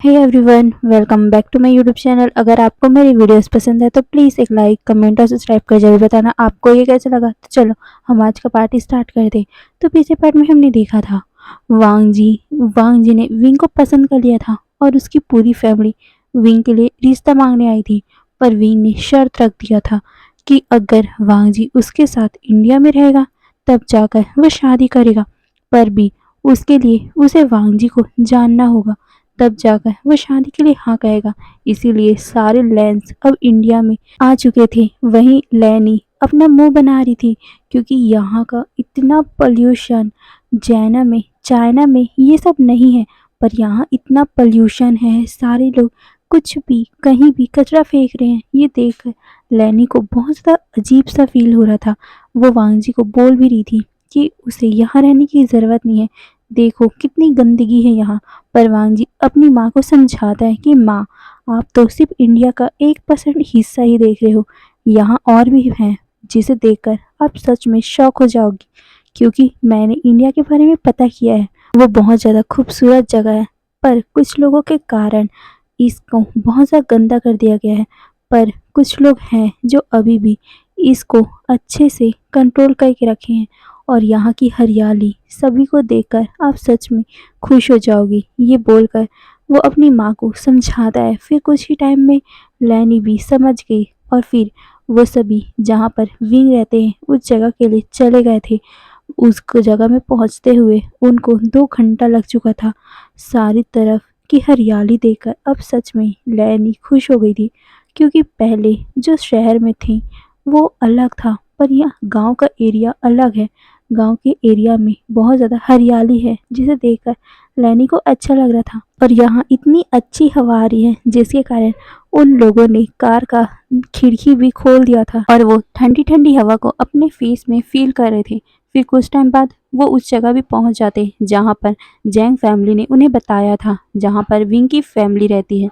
Hey everyone, welcome back to my YouTube channel. अगर आपको मेरी वीडियोस पसंद है तो प्लीज़ एक लाइक, कमेंट और सब्सक्राइब कर जरूर बताना आपको ये कैसा लगा। तो चलो हम आज का पार्ट स्टार्ट करते हैं। तो पिछले पार्ट में हमने देखा था वांग जी ने विंग को पसंद कर लिया था और उसकी पूरी फैमिली विंग के लिए रिश्ता मांगने आई थी। पर विंग ने शर्त रख दिया था कि अगर वांग जी उसके साथ इंडिया में रहेगा तब जाकर वो शादी करेगा। पर भी उसके लिए उसे वांग जी को जानना होगा, तब जाकर वो शादी के लिए हाँ कहेगा। इसीलिए सारे लैंस अब इंडिया में आ चुके थे। वहीं लैनी अपना मुंह बना रही थी क्योंकि यहाँ का इतना पोल्यूशन, चाइना में ये सब नहीं है, पर यहाँ इतना पोल्यूशन है। सारे लोग कुछ भी कहीं भी कचरा फेंक रहे हैं। ये देखकर लैनी को बहुत ज़्यादा अजीब सा फील हो रहा था। वो वांग जी को बोल भी रही थी कि उसे यहाँ रहने की ज़रूरत नहीं है, देखो कितनी गंदगी है यहाँ। परवान जी अपनी माँ को समझाता है कि माँ, आप तो सिर्फ इंडिया का 1% हिस्सा ही देख रहे हो, यहाँ और भी हैं जिसे देखकर आप सच में शॉक हो जाओगी। क्योंकि मैंने इंडिया के बारे में पता किया है, वो बहुत ज़्यादा खूबसूरत जगह है, पर कुछ लोगों के कारण इसको बहुत ज़्यादा गंदा कर दिया गया है। पर कुछ लोग हैं जो अभी भी इसको अच्छे से कंट्रोल करके रखे हैं और यहाँ की हरियाली सभी को देखकर आप सच में खुश हो जाओगी। ये बोलकर वो अपनी माँ को समझाता है। फिर कुछ ही टाइम में लैनी भी समझ गई और फिर वो सभी जहाँ पर विंग रहते हैं उस जगह के लिए चले गए थे। उस जगह में पहुँचते हुए उनको 2 घंटा लग चुका था। सारी तरफ की हरियाली देखकर अब सच में लैनी खुश हो गई थी, क्योंकि पहले जो शहर में थी वो अलग था, पर यहाँ गांव का एरिया अलग है। गांव के एरिया में बहुत ज़्यादा हरियाली है जिसे देखकर लैनी को अच्छा लग रहा था। और यहाँ इतनी अच्छी हवा आ रही है जिसके कारण उन लोगों ने कार का खिड़की भी खोल दिया था और वो ठंडी ठंडी हवा को अपने फेस में फील कर रहे थे। फिर कुछ टाइम बाद वो उस जगह भी पहुंच जाते जहाँ पर जैंग फैमिली ने उन्हें बताया था, जहाँ पर विंग की फैमिली रहती है।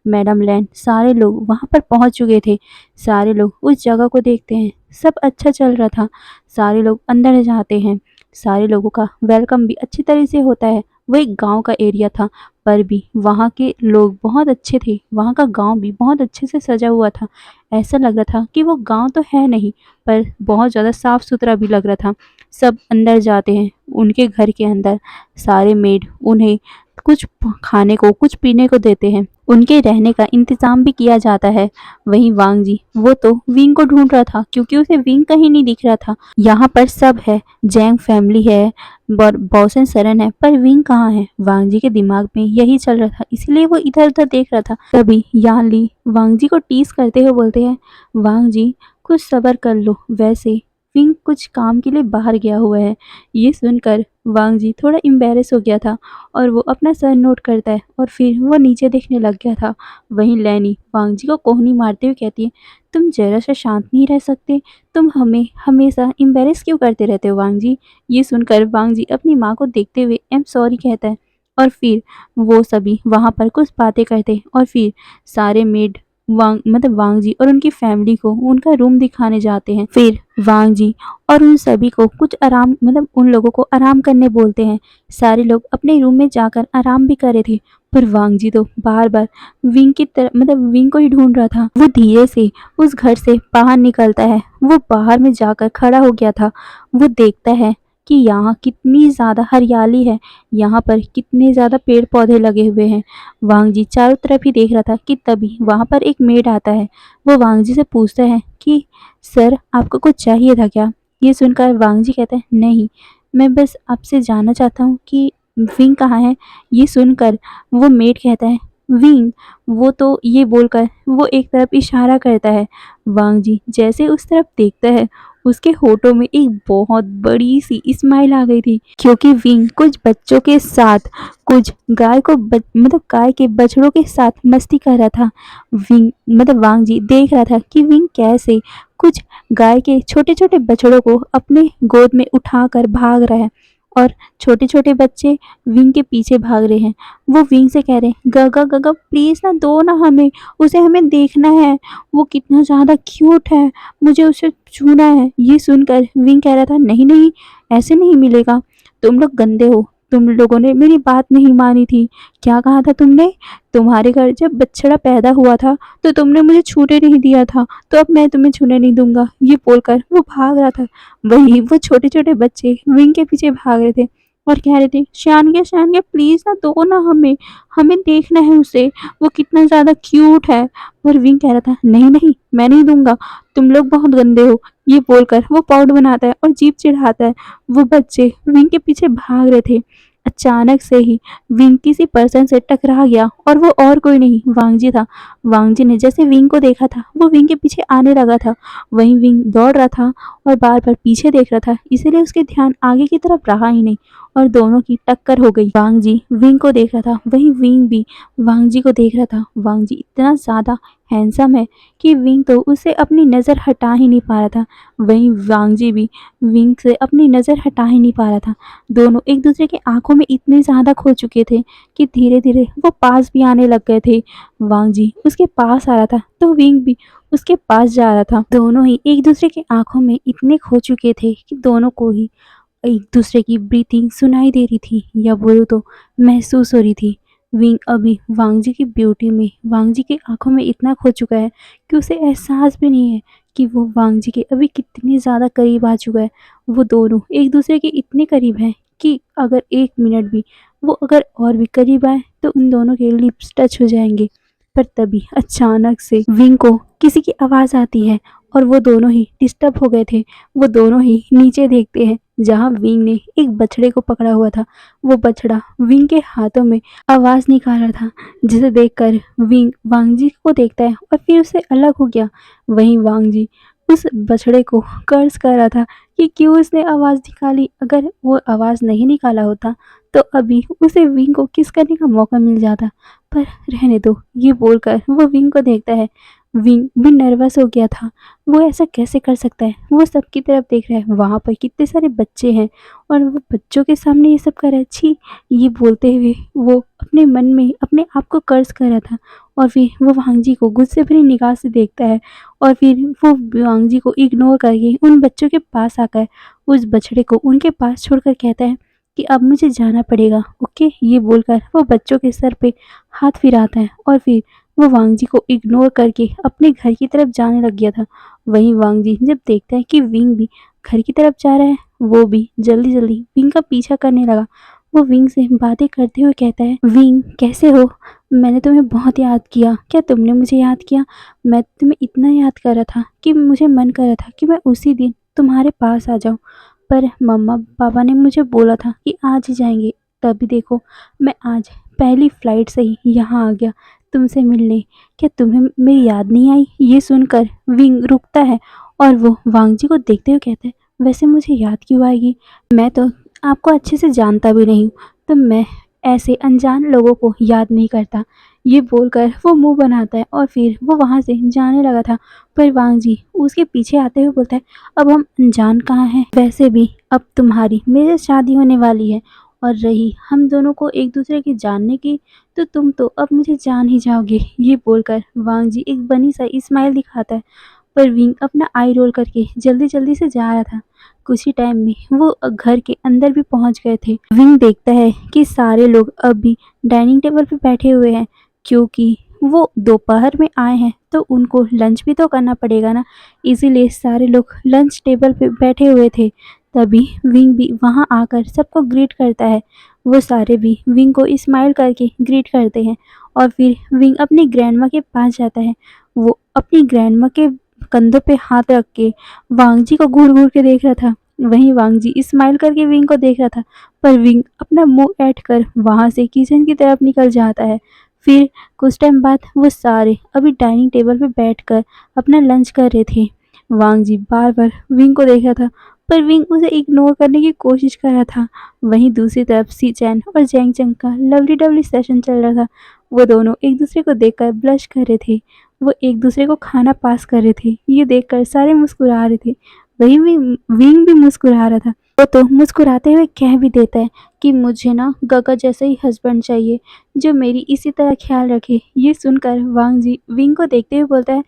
मैडम लैन सारे लोग वहाँ पर पहुँच चुके थे। सारे लोग उस जगह को देखते हैं। सब अच्छा चल रहा था। सारे लोग अंदर जाते हैं। सारे लोगों का वेलकम भी अच्छी तरह से होता है। वो एक गांव का एरिया था, पर भी वहाँ के लोग बहुत अच्छे थे। वहाँ का गांव भी बहुत अच्छे से सजा हुआ था। ऐसा लग रहा था कि वो गांव तो है नहीं, पर बहुत ज़्यादा साफ़ सुथरा भी लग रहा था। सब अंदर जाते हैं। उनके घर के अंदर सारे मेड उन्हें कुछ खाने को, कुछ पीने को देते हैं। उनके रहने का इंतज़ाम भी किया जाता है। वहीं वांग जी वो तो विंग को ढूंढ रहा था क्योंकि उसे विंग कहीं नहीं दिख रहा था। यहाँ पर सब है, जैंग फैमिली है, बॉस एंड सरन है, पर विंग कहाँ है। वांग जी के दिमाग में यही चल रहा था, इसलिए वो इधर उधर देख रहा था। तभी यान ली वांग जी को टीस करते हुए बोलते हैं, वांग जी कुछ सब्र कर लो, वैसे विंग कुछ काम के लिए बाहर गया हुआ है। ये सुनकर वांग जी थोड़ा एम्बेरस हो गया था और वो अपना सर नोट करता है और फिर वो नीचे देखने लग गया था। वहीं लैनी वांग जी को कोहनी मारते हुए कहती है, तुम जरा सा शांत नहीं रह सकते? तुम हमें हमेशा एम्बेरस क्यों करते रहते हो वांग जी? ये सुनकर वांग जी अपनी माँ को देखते हुए एम सॉरी कहता है। और फिर वो सभी वहाँ पर कुछ बातें करते हैं और फिर सारे मेड वांग जी और उनकी फैमिली को उनका रूम दिखाने जाते हैं। फिर वांग जी और उन सभी को कुछ आराम उन लोगों को आराम करने बोलते हैं। सारे लोग अपने रूम में जाकर आराम भी कर रहे थे, पर वांग जी तो बार बार विंग की तरफ विंग को ही ढूंढ रहा था। वो धीरे से उस घर से बाहर निकलता है। वो बाहर में जाकर खड़ा हो गया था। वो देखता है कि यहाँ कितनी ज़्यादा हरियाली है, यहाँ पर कितने ज़्यादा पेड़ पौधे लगे हुए हैं। वांग जी चारों तरफ ही देख रहा था कि तभी वहाँ पर एक मेड आता है। वो वांग जी से पूछता है कि सर आपको कुछ चाहिए था क्या? ये सुनकर वांग जी कहते हैं, नहीं, मैं बस आपसे जानना चाहता हूँ कि विंग कहाँ है। ये सुनकर वो मेड कहता है, विंग, वो तो ये बोलकर वो एक तरफ इशारा करता है। वांग जी जैसे उस तरफ देखता है, उसके होठों में एक बहुत बड़ी सी स्माइल आ गई थी, क्योंकि विंग कुछ बच्चों के साथ, कुछ गाय को गाय के बछड़ों के साथ मस्ती कर रहा था। विंग वांग जी देख रहा था कि विंग कैसे कुछ गाय के छोटे छोटे बछड़ों को अपने गोद में उठाकर भाग रहा है और छोटे छोटे बच्चे विंग के पीछे भाग रहे हैं। वो विंग से कह रहे हैं, गगा गगा प्लीज़ ना दो ना हमें, उसे हमें देखना है, वो कितना ज़्यादा क्यूट है, मुझे उसे छूना है। ये सुनकर विंग कह रहा था, नहीं नहीं, ऐसे नहीं मिलेगा, तुम लोग गंदे हो, तुम लोगों ने मेरी बात नहीं मानी थी। क्या कहा था तुमने? तुम्हारे घर जब बछड़ा पैदा हुआ था तो तुमने मुझे छूने नहीं दिया था, तो अब मैं तुम्हें छूने नहीं दूंगा। ये बोलकर वो भाग रहा था। वही वो छोटे-छोटे बच्चे विंग के पीछे भाग रहे थे और कह रहे थे, "शानगे प्लीज़ ना दो ना हमें, हमें देखना है उसे, वो कितना ज़्यादा क्यूट है।" और विंग कह रहा था, "नहीं, मैं नहीं दूँगा, तुम लोग बहुत गंदे हो।" ये बोलकर वो पॉड बनाता है और जीभ चिढ़ाता है। वो बच्चे विंग के पीछे भाग रहे थे। अचानक से ही विंग किसी पर्सन से टकरा गया और वो और कोई नहीं वांगजी था। वांगजी ने जैसे विंग को देखा था वो विंग के पीछे आने लगा था। वहीं विंग दौड़ रहा था और बार-बार पीछे देख रहा था, इसीलिए उसके ध्यान आगे की तरफ रहा ही नहीं और दोनों की टक्कर हो गई। वांगजी विंग को देख रहा था, वहीं विंग भी वांगजी को देख रहा था। वांगजी इतना ज़्यादा हैंडसम है कि विंग तो उससे अपनी नज़र हटा ही नहीं पा रहा था। वहीं वांगजी भी विंग से अपनी नज़र हटा ही नहीं पा रहा था। दोनों एक दूसरे की आंखों में इतने ज़्यादा खो चुके थे कि धीरे-धीरे वो पास भी आने लग गए थे। वांगजी उसके पास आ रहा था तो विंग भी उसके पास जा रहा था। दोनों ही एक दूसरे की आंखों में इतने खो चुके थे कि दोनों को ही एक दूसरे की ब्रीथिंग सुनाई दे रही थी या बोलो तो महसूस हो रही थी। विंग अभी वांगजी की ब्यूटी में, वांगजी की आंखों में इतना खो चुका है कि उसे एहसास भी नहीं है कि वो वांगजी के अभी कितने ज़्यादा करीब आ चुका है। वो दोनों एक दूसरे के इतने करीब हैं कि अगर 1 मिनट भी वो अगर और भी करीब आए तो उन दोनों के लिप्स टच हो जाएंगे। पर तभी अचानक से विंग को किसी की आवाज़ आती है और वो दोनों ही डिस्टर्ब हो गए थे। वो दोनों ही नीचे देखते हैं जहाँ विंग ने एक बछड़े को पकड़ा हुआ था। वो बछड़ा विंग के हाथों में आवाज़ निकाल रहा था, जिसे देखकर विंग वांगजी को देखता है और फिर उससे अलग हो गया। वहीं वांगजी उस बछड़े को कर्ज कर रहा था कि क्यों उसने आवाज़ निकाली। अगर वो आवाज़ नहीं निकाला होता तो अभी उसे विंग को किस करने का मौका मिल जाता। पर रहने दो, ये बोलकर वो विंग को देखता है। विंग भी नर्वस हो गया था। वो ऐसा कैसे कर सकता है? वो सबकी तरफ देख रहा है, वहाँ पर कितने सारे बच्चे हैं और वो बच्चों के सामने ये सब कर रहा है। छी! ये बोलते हुए वो अपने मन में अपने आप को कर्ज कर रहा था और फिर वो वांगजी को गुस्से भरी निगाह से देखता है और फिर वो वांगजी को इग्नोर करके उन बच्चों के पास आकर उस बछड़े को उनके पास छोड़कर कहता है कि अब मुझे जाना पड़ेगा, ओके? ये बोलकर वो बच्चों के सर पे हाथ फिराता है और फिर वो वांगजी को इग्नोर करके अपने घर की तरफ जाने लग गया था। वहीं वांगजी जब देखता है कि विंग भी घर की तरफ जा रहा है, वो भी जल्दी-जल्दी विंग का पीछा करने लगा। वो विंग से बातें करते हुए कहता है, "विंग कैसे हो? मैंने तुम्हें बहुत याद किया। क्या तुमने मुझे याद किया? मैं तुम्हें इतना याद कर रहा था कि मुझे मन कर रहा था कि मैं उसी दिन तुम्हारे पास आ जाऊँ। पर मम्मा-पापा ने मुझे बोला था कि आज ही जाएँगे, तभी देखो मैं आज पहली फ्लाइट से ही यहाँ आ गया तुमसे मिलने। क्या तुम्हें मेरी याद नहीं आई?" ये सुनकर विंग रुकता है और वो वांगजी को देखते हुए कहता है, "वैसे मुझे याद क्यों आएगी? मैं तो आपको अच्छे से जानता भी नहीं हूँ, तो मैं ऐसे अनजान लोगों को याद नहीं करता।" ये बोलकर वो मुँह बनाता है और फिर वो वहाँ से जाने लगा था। पर वांगजी उसके पीछे आते हुए बोलता है, "अब हम अनजान कहाँ हैं? वैसे भी अब तुम्हारी मेरे से शादी होने वाली है और रही हम दोनों को एक दूसरे की जानने की, तो तुम तो अब मुझे जान ही जाओगे।" ये बोलकर वांगजी एक बनी सा स्माइल दिखाता है। पर विंग अपना आई रोल करके जल्दी-जल्दी से जा रहा था। कुछ ही टाइम में वो घर के अंदर भी पहुंच गए थे। विंग देखता है कि सारे लोग अब भी डाइनिंग टेबल पे बैठे हुए हैं, क्योंकि वो दोपहर में आए हैं तो उनको लंच भी तो करना पड़ेगा ना, इसीलिए सारे लोग लंच टेबल पे बैठे हुए थे। तभी विंग भी वहाँ आकर सबको ग्रीट करता है। वो सारे भी विंग को स्माइल करके ग्रीट करते हैं और फिर विंग अपनी ग्रैंडमा के पास जाता है। वो अपनी ग्रैंडमा के कंधों पे हाथ रख के वांगजी को घूर-घूर के देख रहा था। वहीं वांगजी स्माइल करके विंग को देख रहा था, पर विंग अपना मुँह ऐंठ कर वहाँ से किचन की तरफ निकल जाता है। फिर कुछ टाइम बाद वो सारे अभी डाइनिंग टेबल पे बैठकर अपना लंच कर रहे थे। वांगजी बार-बार विंग को देख रहा था, पर विंग उसे इग्नोर करने की कोशिश कर रहा था। वहीं दूसरी तरफ सी-चैन और जैंग-चैंग का लवली-डवली सेशन चल रहा था। वो दोनों एक दूसरे को देखकर ब्लश कर रहे थे। वो एक दूसरे को खाना पास कर रहे थे। ये देखकर सारे मुस्कुरा रहे थे। वहीं विंग भी मुस्कुरा रहा था। वो तो मुस्कुराते हुए कह भी देता है कि मुझे ना गगा जैसा ही हस्बैंड चाहिए, जो मेरी इसी तरह ख्याल रखे। ये सुनकर वांगजी विंग को देखते हुए बोलता है,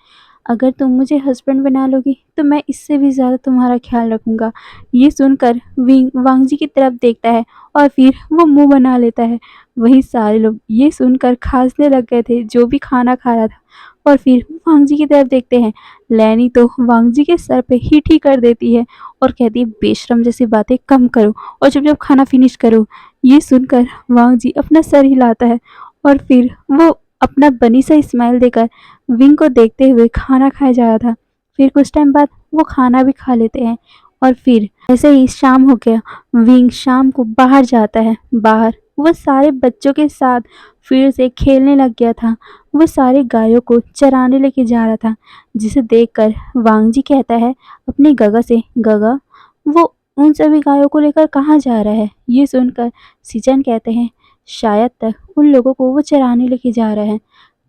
अगर तुम मुझे हस्बैंड बना लोगी तो मैं इससे भी ज़्यादा तुम्हारा ख्याल रखूँगा। ये सुनकर विंग वांगजी की तरफ देखता है और फिर वो मुँह बना लेता है। वहीं सारे लोग ये सुनकर खाँसने लग गए थे जो भी खाना खा रहा था और फिर वांगजी की तरफ देखते हैं। लैनी तो वांगजी के सर पे हिट ही कर देती है और कहती है बेशरम जैसी बातें कम करो और चुपचाप खाना फिनिश करो। ये सुनकर वांगजी अपना सर हिलाता है और फिर वो अपना बनी सा स्माइल देकर विंग को देखते हुए खाना खाया जा रहा था। फिर कुछ टाइम बाद वो खाना भी खा लेते हैं और फिर ऐसे ही शाम हो गया। विंग शाम को बाहर जाता है। बाहर वो सारे बच्चों के साथ फिर से खेलने लग गया था। वो सारे गायों को चराने लेके जा रहा था, जिसे देखकर वांगजी कहता है अपनी गगा से, गगा वो उन सभी गायों को लेकर कहाँ जा रहा है। ये सुनकर सिचन कहते हैं शायद तक उन लोगों को वो चराने लेके जा रहा है,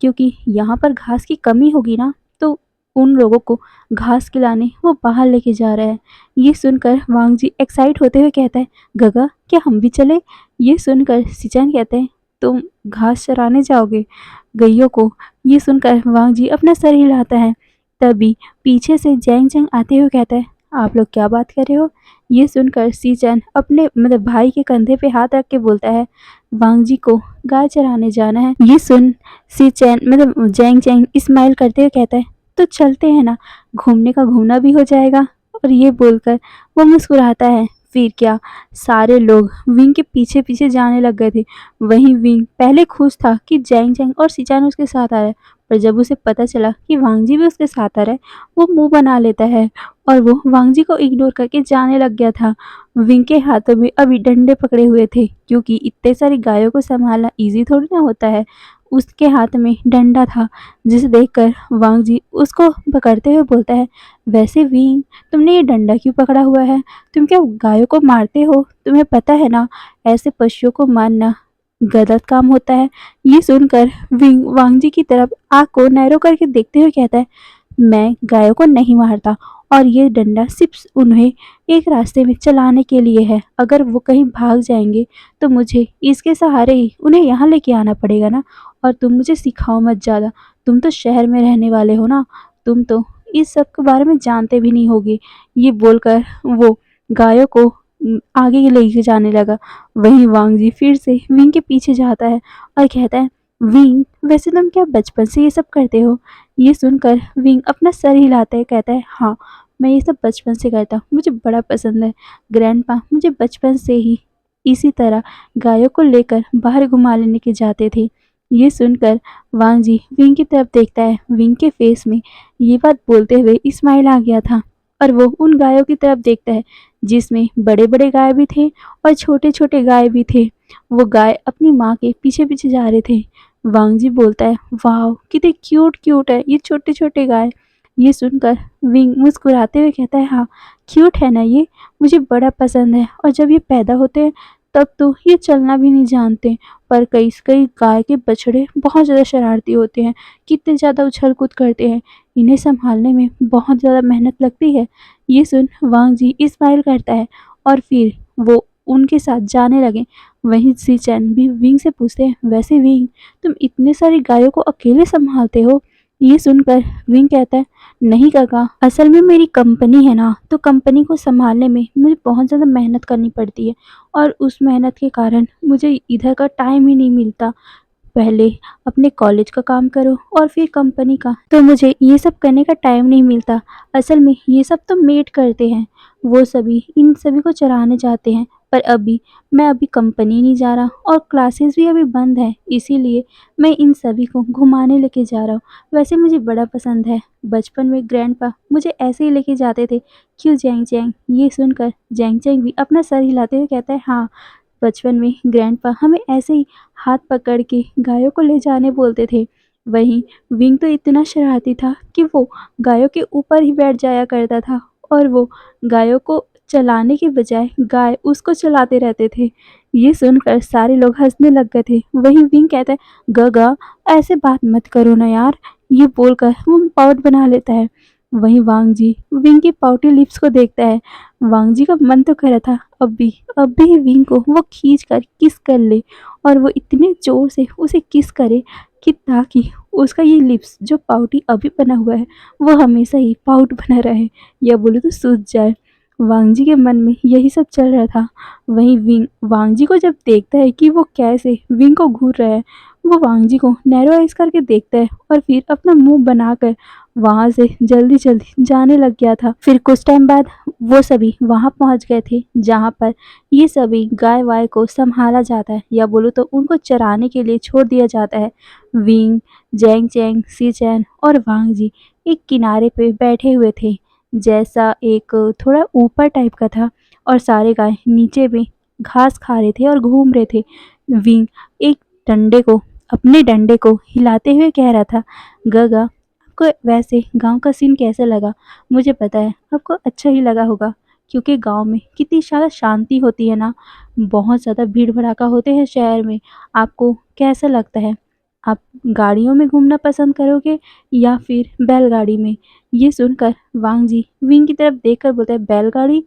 क्योंकि यहाँ पर घास की कमी होगी ना, तो उन लोगों को घास खिलाने वो बाहर लेके जा रहा है। ये सुनकर वांगजी एक्साइट होते हुए कहता है गगा क्या हम भी चले। ये सुनकर सिचन कहते हैं तुम घास चराने जाओगे गैयों को। ये सुनकर वांगजी अपना सर हिलाता है। तभी पीछे से जैंग जैंग आते हुए कहता है आप लोग क्या बात कर रहे हो। ये सुनकर सिचन अपने भाई के कंधे पे हाथ रख के बोलता है वांगजी को गाय चराने जाना है। ये सुन सिचन जैंग जैंग स्माइल करते हुए कहता है तो चलते हैं ना, घूमने का घूमना भी हो जाएगा। और ये बोलकर वो मुस्कुराता है। फिर क्या सारे लोग विंग के पीछे पीछे जाने लग गए थे। वहीं विंग पहले खुश था कि जैंग जैंग और सिचान उसके साथ आ रहा है, पर जब उसे पता चला कि वांगजी भी उसके साथ आ रहा है, वो मुंह बना लेता है और वो वांगजी को इग्नोर करके जाने लग गया था। विंग के हाथों में अभी डंडे पकड़े हुए थे, क्योंकि इतने सारी गायों को संभालना इजी थोड़ी ना होता है। उसके हाथ में डंडा था, जिसे देखकर वांगजी उसको पकड़ते हुए बोलता है वैसे विंग तुमने ये डंडा क्यों पकड़ा हुआ है, तुम क्या गायों को मारते हो, तुम्हें पता है ना ऐसे पशुओं को मारना गलत काम होता है। ये सुनकर विंग वांगजी की तरफ आंख को नैरो करके देखते हुए कहता है मैं गायों को नहीं मारता और ये डंडा सिर्फ उन्हें एक रास्ते में चलाने के लिए है। अगर वो कहीं भाग जाएंगे तो मुझे इसके सहारे ही उन्हें यहाँ लेके आना पड़ेगा ना। और तुम मुझे सिखाओ मत ज़्यादा, तुम तो शहर में रहने वाले हो ना, तुम तो इस सब के बारे में जानते भी नहीं होगे। ये बोलकर वो गायों को आगे लेके जाने लगा। वहीं वांगजी फिर से विंग के पीछे जाता है और कहता है विंग वैसे तुम क्या बचपन से ये सब करते हो। ये सुनकर विंग अपना सर हिलाता है, कहता है हाँ मैं ये सब बचपन से करता हूँ, मुझे बड़ा पसंद है। ग्रैंडपा मुझे बचपन से ही इसी तरह गायों को लेकर बाहर घुमा लेने के जाते थे। ये सुनकर वांगजी विंग की तरफ देखता है। विंग के फेस में ये बात बोलते हुए स्माइल आ गया था और वो उन गायों की तरफ देखता है जिसमें बड़े बड़े गाय भी थे और छोटे छोटे गाय भी थे। वो गाय अपनी माँ के पीछे पीछे जा रहे थे। वांगजी बोलता है वाह कितने क्यूट क्यूट है ये छोटे छोटे गाय। ये सुनकर विंग मुस्कुराते हुए कहता है हाँ क्यूट है ना ये, मुझे बड़ा पसंद है। और जब ये पैदा होते हैं तब तो ये चलना भी नहीं जानते, पर कई कई गाय के बछड़े बहुत ज़्यादा शरारती होते हैं, कितने ज़्यादा उछल कूद करते हैं, इन्हें संभालने में बहुत ज़्यादा मेहनत लगती है। ये सुन वांगजी स्माइल करता है और फिर वो उनके साथ जाने लगे। वहीं सिचन भी विंग से पूछते हैं वैसे विंग तुम इतने सारी गायों को अकेले संभालते हो। ये सुनकर विंग कहता है नहीं काका, असल में मेरी कंपनी है ना, तो कंपनी को संभालने में मुझे बहुत ज़्यादा मेहनत करनी पड़ती है और उस मेहनत के कारण मुझे इधर का टाइम ही नहीं मिलता। पहले अपने कॉलेज का काम करो और फिर कंपनी का, तो मुझे ये सब करने का टाइम नहीं मिलता। असल में ये सब तो मेड करते हैं, वो सभी इन सभी को चलाने जाते हैं। पर मैं अभी कंपनी नहीं जा रहा और क्लासेस भी अभी बंद है, इसीलिए मैं इन सभी को घुमाने लेके जा रहा हूँ। वैसे मुझे बड़ा पसंद है, बचपन में ग्रैंडपा मुझे ऐसे ही लेके जाते थे। क्यों जैंग जैंग। ये सुनकर जैंग जैंग भी अपना सर हिलाते हुए कहता है हाँ बचपन में ग्रैंडपा हमें ऐसे ही हाथ पकड़ के गायों को ले जाने बोलते थे। वहीं विंग तो इतना शरारती था कि वो गायों के ऊपर ही बैठ जाया करता था और वो गायों को चलाने के बजाय गाय उसको चलाते रहते थे। ये सुनकर सारे लोग हंसने लग गए थे। वहीं विंग कहता है गगा ऐसे बात मत करो ना यार। ये बोलकर वो पाउट बना लेता है। वहीं वांगजी विंग की पाउटी लिप्स को देखता है। वांगजी का मन तो कर रहा था अब भी विंग को वो खींच कर किस कर ले और वो इतने जोर से उसे किस करे कि ताकि उसका ये लिप्स जो पाउटी अभी बना हुआ है वो हमेशा ही पाउट बना रहे, या बोले तो सूज जाए। वांग जी के मन में यही सब चल रहा था। वहीं विंग वांग जी को जब देखता है कि वो कैसे विंग को घूर रहा है, वो वांग जी को नैरो आइज करके देखता है और फिर अपना मुंह बनाकर वहां से जल्दी जल्दी जाने लग गया था। फिर कुछ टाइम बाद वो सभी वहां पहुंच गए थे जहां पर ये सभी गाय वाय को संभाला जाता है, या बोलो तो उनको चराने के लिए छोड़ दिया जाता है। विंग, जैंग चैंग, सी चैन और वांग जी एक किनारे पे बैठे हुए थे, जैसा एक थोड़ा ऊपर टाइप का था, और सारे गाय नीचे में घास खा रहे थे और घूम रहे थे। विंग एक डंडे को अपने डंडे को हिलाते हुए कह रहा था, गगा आपको वैसे गांव का सीन कैसा लगा? मुझे पता है आपको अच्छा ही लगा होगा, क्योंकि गांव में कितनी ज़्यादा शांति होती है ना, बहुत ज़्यादा भीड़ भड़ाका होते हैं शहर में। आपको कैसा लगता है? आप गाड़ियों में घूमना पसंद करोगे या फिर बैलगाड़ी में? ये सुनकर वांग जी विंग की तरफ देखकर बोलता है, बैलगाड़ी?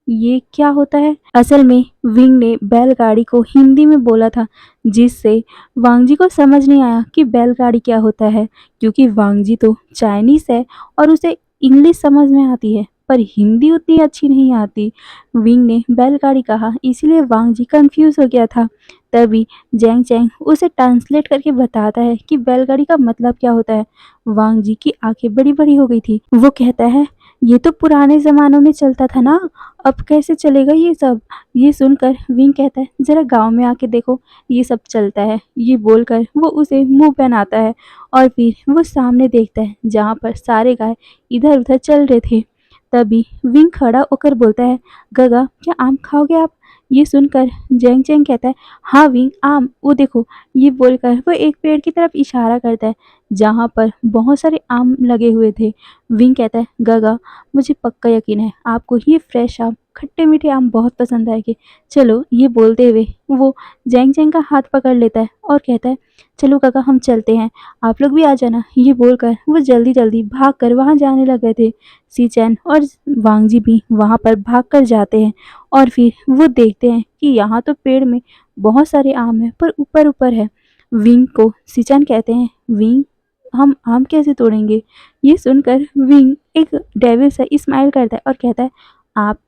ये क्या होता है? असल में विंग ने बैलगाड़ी को हिंदी में बोला था, जिससे वांग जी को समझ नहीं आया कि बैलगाड़ी क्या होता है, क्योंकि वांग जी तो चाइनीस है और उसे इंग्लिश समझ में आती है पर हिंदी उतनी अच्छी नहीं आती। विंग ने बैलगाड़ी कहा, इसीलिए वांग जी कंफ्यूज हो गया था। तभी जैंग चैंग उसे ट्रांसलेट करके बताता है कि बैलगाड़ी का मतलब क्या होता है। वांग जी की आंखें बड़ी बड़ी हो गई थी। वो कहता है, ये तो पुराने जमानों में चलता था ना, अब कैसे चलेगा ये सब? ये सुनकर विंग कहता है, जरा गांव में आके देखो, ये सब चलता है। ये बोलकर वो उसे मुंह पहनाता है और फिर वो सामने देखता है जहाँ पर सारे गाय इधर उधर चल रहे थे। तभी विंग खड़ा होकर बोलता है, गगा क्या आम खाओगे आप? ये सुनकर जेंग चेंग कहता है, हाँ विंग आम, वो देखो। ये बोलकर वो एक पेड़ की तरफ इशारा करता है जहाँ पर बहुत सारे आम लगे हुए थे। विंग कहता है, गगा मुझे पक्का यकीन है आपको ये फ्रेश आम, खट्टे मीठे आम बहुत पसंद आएंगे। चलो, ये बोलते हुए वो जेंग चेंग का हाथ पकड़ लेता है और कहता है, चलो काका हम चलते हैं, आप लोग भी आ जाना। ये बोलकर वो जल्दी जल्दी भाग कर वहाँ जाने लगे थे। सी चैन और वांग जी भी वहाँ पर भाग कर जाते हैं और फिर वो देखते हैं कि यहाँ तो पेड़ में बहुत सारे आम हैं पर ऊपर ऊपर है। विंग को सिचन कहते हैं, विंग हम आम कैसे तोड़ेंगे? ये सुनकर विंग एक डेविल सा स्माइल करता है और कहता है, आप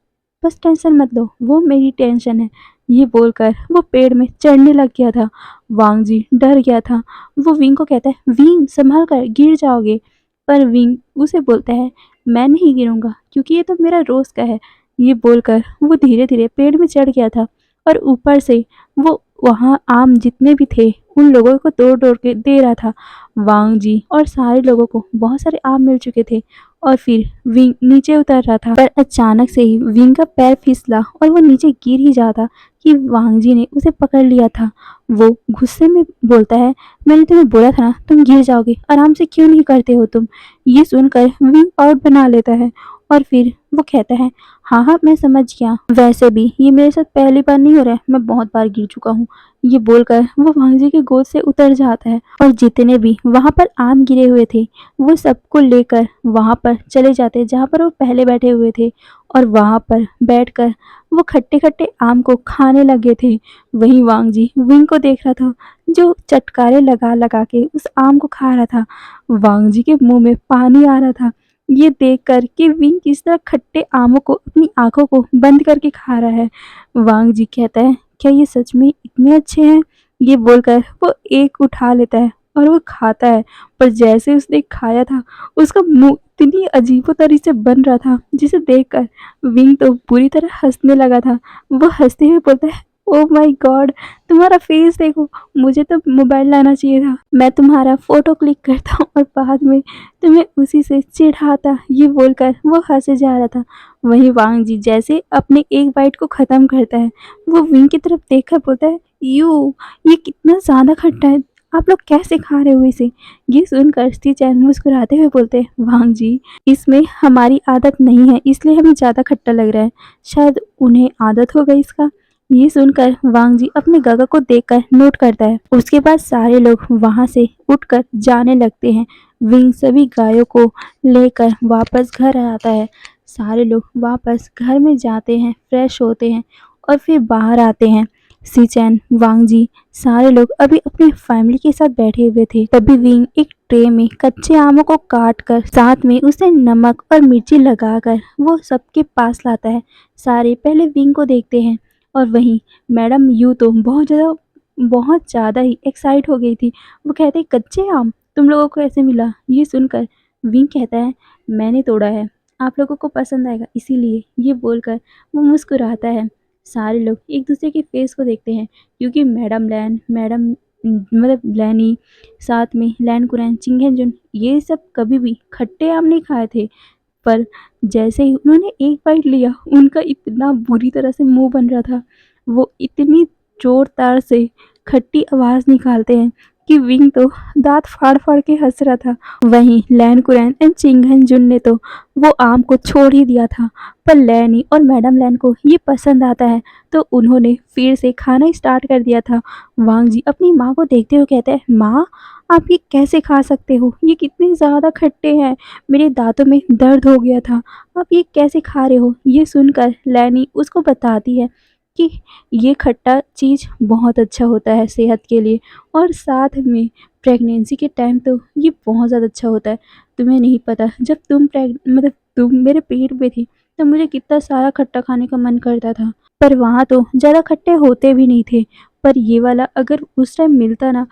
बस टेंशन मत लो, वो मेरी टेंशन है। ये बोलकर वो पेड़ में चढ़ने लग गया था। वांग जी डर गया था। वो विंग को कहता है, विंग संभल कर, गिर जाओगे। पर विंग उसे बोलता है, मैं नहीं गिरूंगा क्योंकि ये तो मेरा रोज का है। ये बोलकर वो धीरे धीरे पेड़ में चढ़ गया था और ऊपर से वो वहाँ आम जितने भी थे उन लोगों को तोड़ तोड़ के दे रहा था। वांग जी और सारे लोगों को बहुत सारे आम मिल चुके थे और फिर विंग नीचे उतर रहा था, पर अचानक से ही विंग का पैर फिसला और वो नीचे गिर ही जाता कि वांग जी ने उसे पकड़ लिया था। वो गुस्से में बोलता है, मैंने तुम्हें बोला था ना तुम गिर जाओगे, आराम से क्यों नहीं करते हो तुम? ये सुनकर विंग आउट बना लेता है और फिर वो कहता है, हाँ हाँ मैं समझ गया, वैसे भी ये मेरे साथ पहली बार नहीं हो रहा है, मैं बहुत बार गिर चुका हूँ। ये बोलकर वो वांग जी की गोद से उतर जाता है और जितने भी वहाँ पर आम गिरे हुए थे वो सबको लेकर वहाँ पर चले जाते हैं जहाँ पर वो पहले बैठे हुए थे, और वहाँ पर बैठकर वो खट्टे खट्टे आम को खाने लगे थे। वहीं वांग जी विंग को देख रहा था जो चटकारे लगा लगा के उस आम को खा रहा था। वांग जी के मुंह में पानी आ रहा था ये देखकर कि विंग किस तरह खट्टे आमों को अपनी आंखों को बंद करके खा रहा है। वांग जी कहता है, क्या ये सच में इतने अच्छे हैं? ये बोलकर वो एक उठा लेता है और वो खाता है, पर जैसे उसने खाया था उसका मुंह इतनी अजीबो तरीके से बन रहा था जिसे देखकर विंग तो पूरी तरह हंसने लगा था। वो हंसते हुए बोलता है, ओ माय गॉड, तुम्हारा फेस देखो, मुझे तो मोबाइल लाना चाहिए था, मैं तुम्हारा फोटो क्लिक करता हूँ और बाद में तुम्हें उसी से चिढ़ाता। ये बोलकर वो हंसे जा रहा था। वहीं वांग जी जैसे अपने एक बाइट को खत्म करता है वो विंग की तरफ देखकर बोलता है, ये कितना ज़्यादा खट्टा है, आप लोग कैसे खा रहे हो इसे? ये सुनकर सी चैन मुस्कुराते हुए बोलते हैं, वांग जी इसमें हमारी आदत नहीं है इसलिए हमें ज़्यादा खट्टा लग रहा है, शायद उन्हें आदत हो गई इसका। ये सुनकर वांग जी अपने गगा को देखकर नोट करता है। उसके बाद सारे लोग वहां से उठकर जाने लगते हैं। विंग सभी गायों को लेकर वापस घर आता है। सारे लोग वापस घर में जाते हैं, फ्रेश होते हैं और फिर बाहर आते हैं। सीचैन, वांग जी सारे लोग अभी अपनी फैमिली के साथ बैठे हुए थे। तभी विंग एक ट्रे में कच्चे आमों को काट कर साथ में उसे नमक और मिर्ची लगाकर वो सबके पास लाता है। सारे पहले विंग को देखते हैं और वहीं मैडम यू तो बहुत ज़्यादा ही एक्साइट हो गई थी। वो कहते, कच्चे आम तुम लोगों को ऐसे मिला? ये सुनकर विंग कहता है, मैंने तोड़ा है, आप लोगों को पसंद आएगा इसीलिए। ये बोलकर वो मुस्कुराता है। सारे लोग एक दूसरे के फेस को देखते हैं क्योंकि मैडम मतलब लैनी, साथ में लैन कुरैन, चिंगेंजुन ये सब कभी भी खट्टे आम नहीं खाए थे। पर जैसे ही उन्होंने एक बाइट लिया, उनका इतना बुरी तरह से मुंह बन रहा था, वो इतनी जोरदार से खट्टी आवाज़ निकालते हैं कि विंग तो दांत फाड़ फाड़ के हंस रहा था। वहीं लैन कुरैन एंड चिंगन जुन ने तो वो आम को छोड़ ही दिया था। पर लैनी और मैडम लैन को ये पसंद आता है तो उन्होंने फिर से खाना स्टार्ट कर दिया था। वांग जी अपनी माँ को देखते हुए कहते हैं, माँ आप ये कैसे खा सकते हो? ये कितने ज़्यादा खट्टे हैं, मेरे दांतों में दर्द हो गया था, आप ये कैसे खा रहे हो? ये सुनकर लैनी उसको बताती है कि ये खट्टा चीज़ बहुत अच्छा होता है सेहत के लिए और साथ में प्रेगनेंसी के टाइम तो ये बहुत ज़्यादा अच्छा होता है। तुम्हें नहीं पता, जब तुम मेरे पेट में थी तब मुझे कितना सारा खट्टा खाने का मन करता था, पर वहाँ तो ज़्यादा खट्टे होते भी नहीं थे। पर ये वाला अगर उस टाइम मिलता ना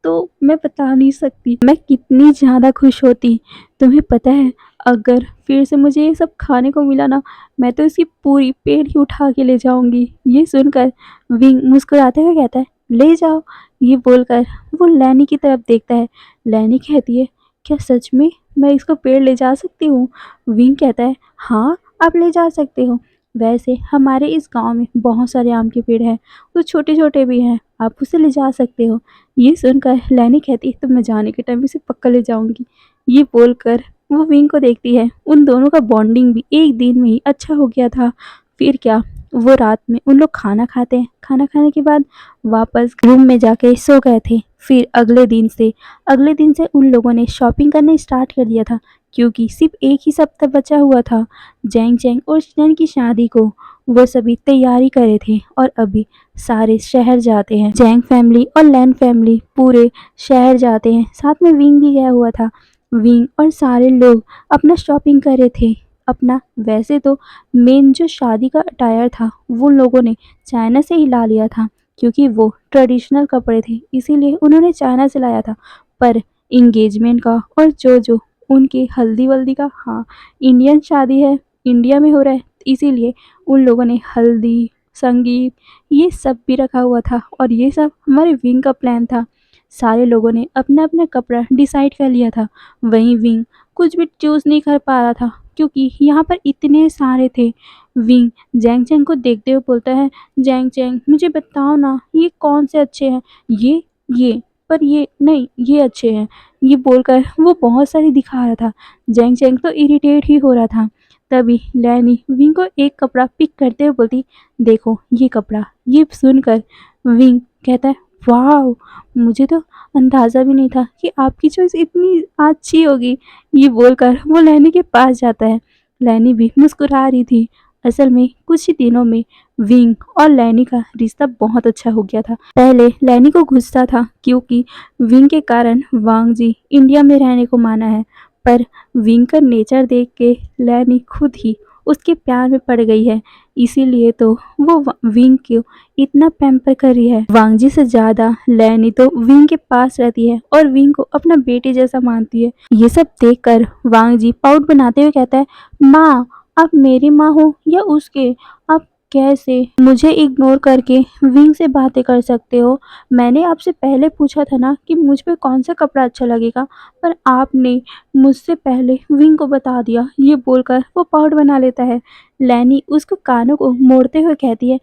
तो मैं बता नहीं सकती मैं कितनी ज़्यादा खुश होती। तुम्हें पता है, अगर फिर से मुझे ये सब खाने को मिला ना, मैं तो इसकी पूरी पेड़ ही उठा के ले जाऊंगी। ये सुनकर विंग मुस्कुराते हुए कहता है, ले जाओ। ये बोलकर वो लैनी की तरफ देखता है। लैनी कहती है, क्या सच में मैं इसको पेड़ ले जा सकती हूँ? विंग कहता है, हाँ आप ले जा सकते हो। वैसे हमारे इस गांव में बहुत सारे आम के पेड़ हैं, वो छोटे छोटे भी हैं, आप उसे ले जा सकते हो। ये सुनकर लैनी कहती है, तो मैं जाने के टाइम इसे पक्का ले जाऊंगी। ये बोलकर वो विंग को देखती है। उन दोनों का बॉन्डिंग भी एक दिन में ही अच्छा हो गया था। फिर क्या, वो रात में उन लोग खाना खाते हैं, खाना खाने के बाद वापस रूम में जाके सो गए थे। फिर अगले दिन से उन लोगों ने शॉपिंग करना स्टार्ट कर दिया था क्योंकि सिर्फ एक ही सप्ताह बचा हुआ था जैंग चैंग और शिनन की शादी को। वो सभी तैयारी करे थे और अभी सारे शहर जाते हैं। जैंग फैमिली और लैन फैमिली पूरे शहर जाते हैं, साथ में विंग भी गया हुआ था। विंग और सारे लोग अपना शॉपिंग कर रहे थे अपना। वैसे तो मेन जो शादी का अटायर था वो लोगों ने चाइना से ही ला लिया था क्योंकि वो ट्रेडिशनल कपड़े थे, इसीलिए उन्होंने चाइना से लाया था। पर इंगेजमेंट का और जो जो उनकी हल्दी वल्दी का, हाँ इंडियन शादी है, इंडिया में हो रहा है, इसीलिए उन लोगों ने हल्दी, संगीत ये सब भी रखा हुआ था और ये सब हमारे विंग का प्लान था। सारे लोगों ने अपना अपना कपड़ा डिसाइड कर लिया था। वहीं विंग कुछ भी चूज़ नहीं कर पा रहा था क्योंकि यहाँ पर इतने सारे थे। विंग जैंग चैंग को देखते हुए बोलता है, जैंग चैंग मुझे बताओ ना ये कौन से अच्छे हैं? ये पर ये नहीं, ये अच्छे हैं। ये बोलकर वो बहुत सारी दिखा रहा था। जैंग चैंग तो इरिटेट ही हो रहा था। तभी लैनी विंग को एक कपड़ा पिक करते हुए बोलती, देखो ये कपड़ा। ये सुनकर विंग कहता है, वाह, मुझे तो अंदाज़ा भी नहीं था कि आपकी चॉइस इतनी अच्छी होगी। ये बोलकर वो लैनी के पास जाता है। लैनी भी मुस्कुरा रही थी। असल में कुछ ही दिनों में विंग और लैनी का रिश्ता बहुत अच्छा हो गया था। पहले लैनी को गुस्सा था क्योंकि विंग के कारण वांग जी इंडिया में रहने को माना है, पर विंग का नेचर देख के लैनी खुद ही उसके प्यार में पड़ गई है। इसीलिए तो वो विंग को इतना पैम्पर कर रही है। वांग जी से ज़्यादा लैनी तो विंग के पास रहती है और विंग को अपना बेटे जैसा मानती है। ये सब देखकर वांग जी पाउट बनाते हुए कहता है, माँ आप मेरी माँ हो या उसके? आप कैसे मुझे इग्नोर करके विंग से बातें कर सकते हो? मैंने आपसे पहले पूछा था ना कि मुझ पे कौन सा कपड़ा अच्छा लगेगा, पर आपने मुझसे पहले विंग को बता दिया। ये बोलकर वो पाउट बना लेता है। लैनी उसको कानों को मोड़ते हुए कहती है,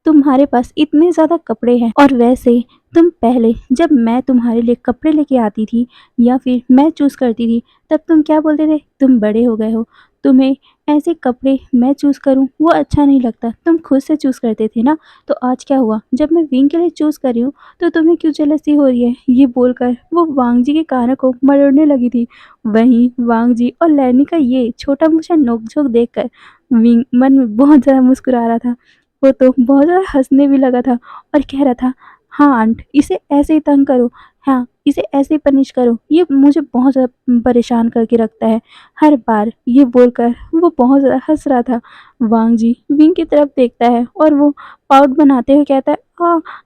तुम्हारे पास इतने ज़्यादा कपड़े हैं और वैसे तुम पहले जब मैं तुम्हारे लिए कपड़े लेके आती थी या फिर मैं चूज़ करती थी तब तुम क्या बोलते थे? तुम बड़े हो गए हो, तुम्हें ऐसे कपड़े मैं चूज़ करूं वो अच्छा नहीं लगता, तुम खुद से चूज़ करते थे ना। तो आज क्या हुआ, जब मैं विंग के लिए चूज़ कर रही हूँ तो तुम्हें क्यों जेलसी हो रही है? ये बोलकर वो वांग जी के कानों को मरोड़ने लगी थी। वहीं वांग जी और लैनी का ये छोटा मोटा नोकझोंक देखकर विंग मन में बहुत ज़्यादा मुस्कुरा रहा था। वो तो बहुत ज़्यादा हँसने भी लगा था और कह रहा था, हाँ आंट, इसे ऐसे ही तंग करो, हाँ, इसे ऐसे ही पनिश करो, ये मुझे बहुत ज़्यादा परेशान करके रखता है हर बार। ये बोलकर वो बहुत ज़्यादा हँस रहा था। वांग जी विंग की तरफ देखता है और वो पाउट बनाते हुए कहता है,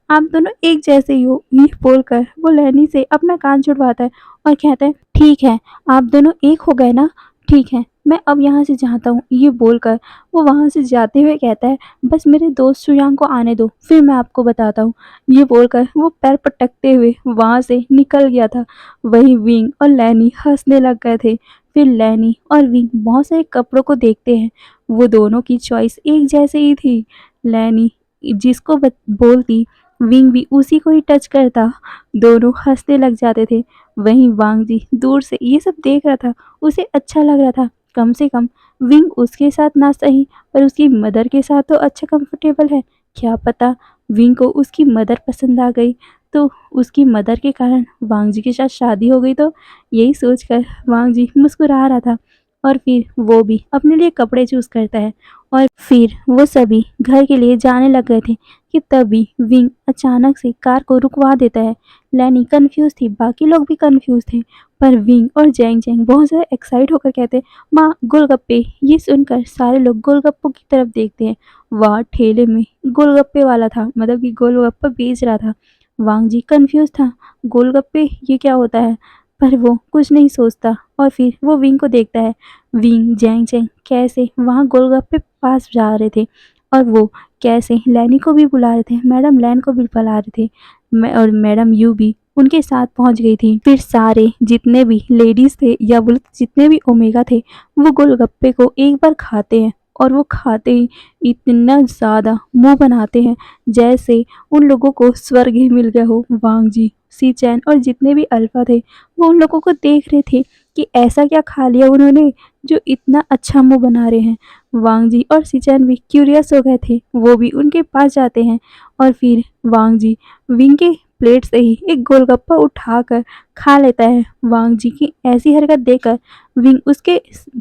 आप दोनों एक जैसे ही हो। ये बोलकर वो लैनी से अपना कान छुड़वाता है और कहता है, ठीक है, आप दोनों एक हो गए ना, ठीक है, मैं अब यहाँ से जाता हूँ। ये बोलकर वो वहाँ से जाते हुए कहता है, बस मेरे दोस्त सुयांग को आने दो, फिर मैं आपको बताता हूँ। ये बोलकर वो पैर पटकते हुए वहाँ से निकल गया था। वहीं विंग और लैनी हंसने लग गए थे। फिर लैनी और विंग बहुत सारे कपड़ों को देखते हैं। वो दोनों की चॉइस एक जैसे ही थी। लैनी जिसको बोलती, विंग भी उसी को ही टच करता। दोनों हंसने लग जाते थे। वहीं वांग जी दूर से ये सब देख रहा था, उसे अच्छा लग रहा था। कम से कम विंग उसके साथ ना सही पर उसकी मदर के साथ तो अच्छा कंफर्टेबल है। क्या पता विंग को उसकी मदर पसंद आ गई तो उसकी मदर के कारण वांग जी के साथ शादी हो गई। तो यही सोचकर वांग जी मुस्कुरा रहा था और फिर वो भी अपने लिए कपड़े चूज करता है और फिर वो सभी घर के लिए जाने लग गए थे कि तभी विंग अचानक से कार को रुकवा देता है। लैनी कंफ्यूज थी, बाकी लोग भी कंफ्यूज थे, पर विंग और जैंग जैंग बहुत ज़्यादा एक्साइट होकर कहते, माँ गोलगप्पे। ये सुनकर सारे लोग गोलगप्पों की तरफ देखते हैं। वह ठेले में गोलगप्पे वाला था, मतलब कि गोलगप्पा बेच रहा था। वांग जी कंफ्यूज था, गोलगप्पे ये क्या होता है, पर वो कुछ नहीं सोचता और फिर वो विंग को देखता है। विंग जैंग जैंग कैसे वहाँ गोलगप्पे पास जा रहे थे और वो कैसे लैनी को भी बुला रहे थे, मैडम लैन को भी बुला रहे थे। और मैडम यू भी उनके साथ पहुंच गई थी। फिर सारे जितने भी लेडीज थे या बोले जितने भी ओमेगा थे, वो गोलगप्पे को एक बार खाते हैं और वो खाते ही इतना ज़्यादा मुंह बनाते हैं जैसे उन लोगों को स्वर्ग ही मिल गया हो। वांग जी, सी चैन और जितने भी अल्फा थे वो उन लोगों को देख रहे थे कि ऐसा क्या खा लिया उन्होंने जो इतना अच्छा मुंह बना रहे हैं। वांग जी और सी चैन भी क्यूरियस हो गए थे, वो भी उनके पास जाते हैं और फिर वांग जी विंग के प्लेट से ही एक गोलगप्पा उठाकर खा लेता है। वांग जी की ऐसी हरकत देखकर विंग उसके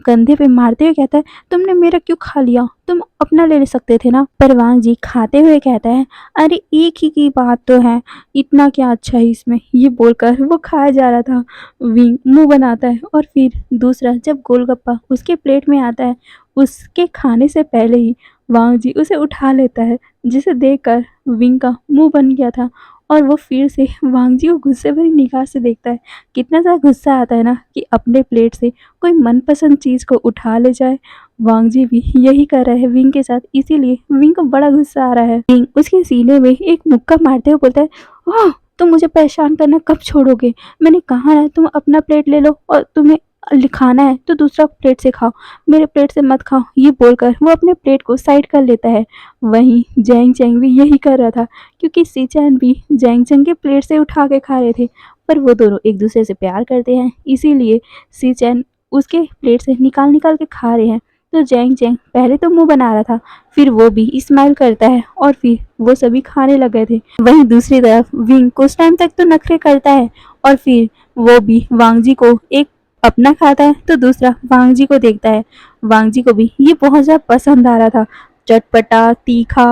कंधे पे मारते हुए कहता है, तुमने मेरा क्यों खा लिया, तुम अपना ले सकते थे ना। पर वांग जी खाते हुए कहता है, अरे एक ही की बात तो है, इतना क्या अच्छा है इसमें। ये बोलकर वो खाया जा रहा था। विंग मुंह बनाता है और फिर दूसरा जब गोलगप्पा उसके प्लेट में आता है, उसके खाने से पहले ही वांग जी उसे उठा लेता है, जिसे देखकर विंग का मुंह बन गया था और वो फिर से वांग जी को गुस्से भरी निगाह से देखता है। कितना ज़्यादा गुस्सा आता है ना कि अपने प्लेट से कोई मनपसंद चीज़ को उठा ले जाए। वांग जी भी यही कर रहे हैं विंग के साथ, इसीलिए विंग को बड़ा गुस्सा आ रहा है। विंग उसके सीने में एक मुक्का मारते हुए बोलता है, ओह तुम मुझे परेशान करना कब छोड़ोगे, मैंने कहा ना तुम अपना प्लेट ले लो और तुम्हें खाना है तो दूसरा प्लेट से खाओ, मेरे प्लेट से मत खाओ। ये बोलकर वो अपने प्लेट को साइड कर लेता है। वहीं जैंग चैंग भी यही कर रहा था क्योंकि सी चैन भी जैंग चैंग के प्लेट से उठा के खा रहे थे, पर वो दोनों एक दूसरे से प्यार करते हैं इसीलिए सी चैन उसके प्लेट से निकाल निकाल के खा रहे हैं। तो जैंग चैंग पहले तो मुंह बना रहा था, फिर वो भी स्माइल करता है और फिर वो सभी खाने लग गए थे। वहीं दूसरी तरफ विंग कुछ टाइम तक तो नखरे करता है और फिर वो भी वांग जी को एक अपना खाता है तो दूसरा वांग जी को देखता है। वांग जी को भी ये बहुत ज़्यादा पसंद आ रहा था, चटपटा, तीखा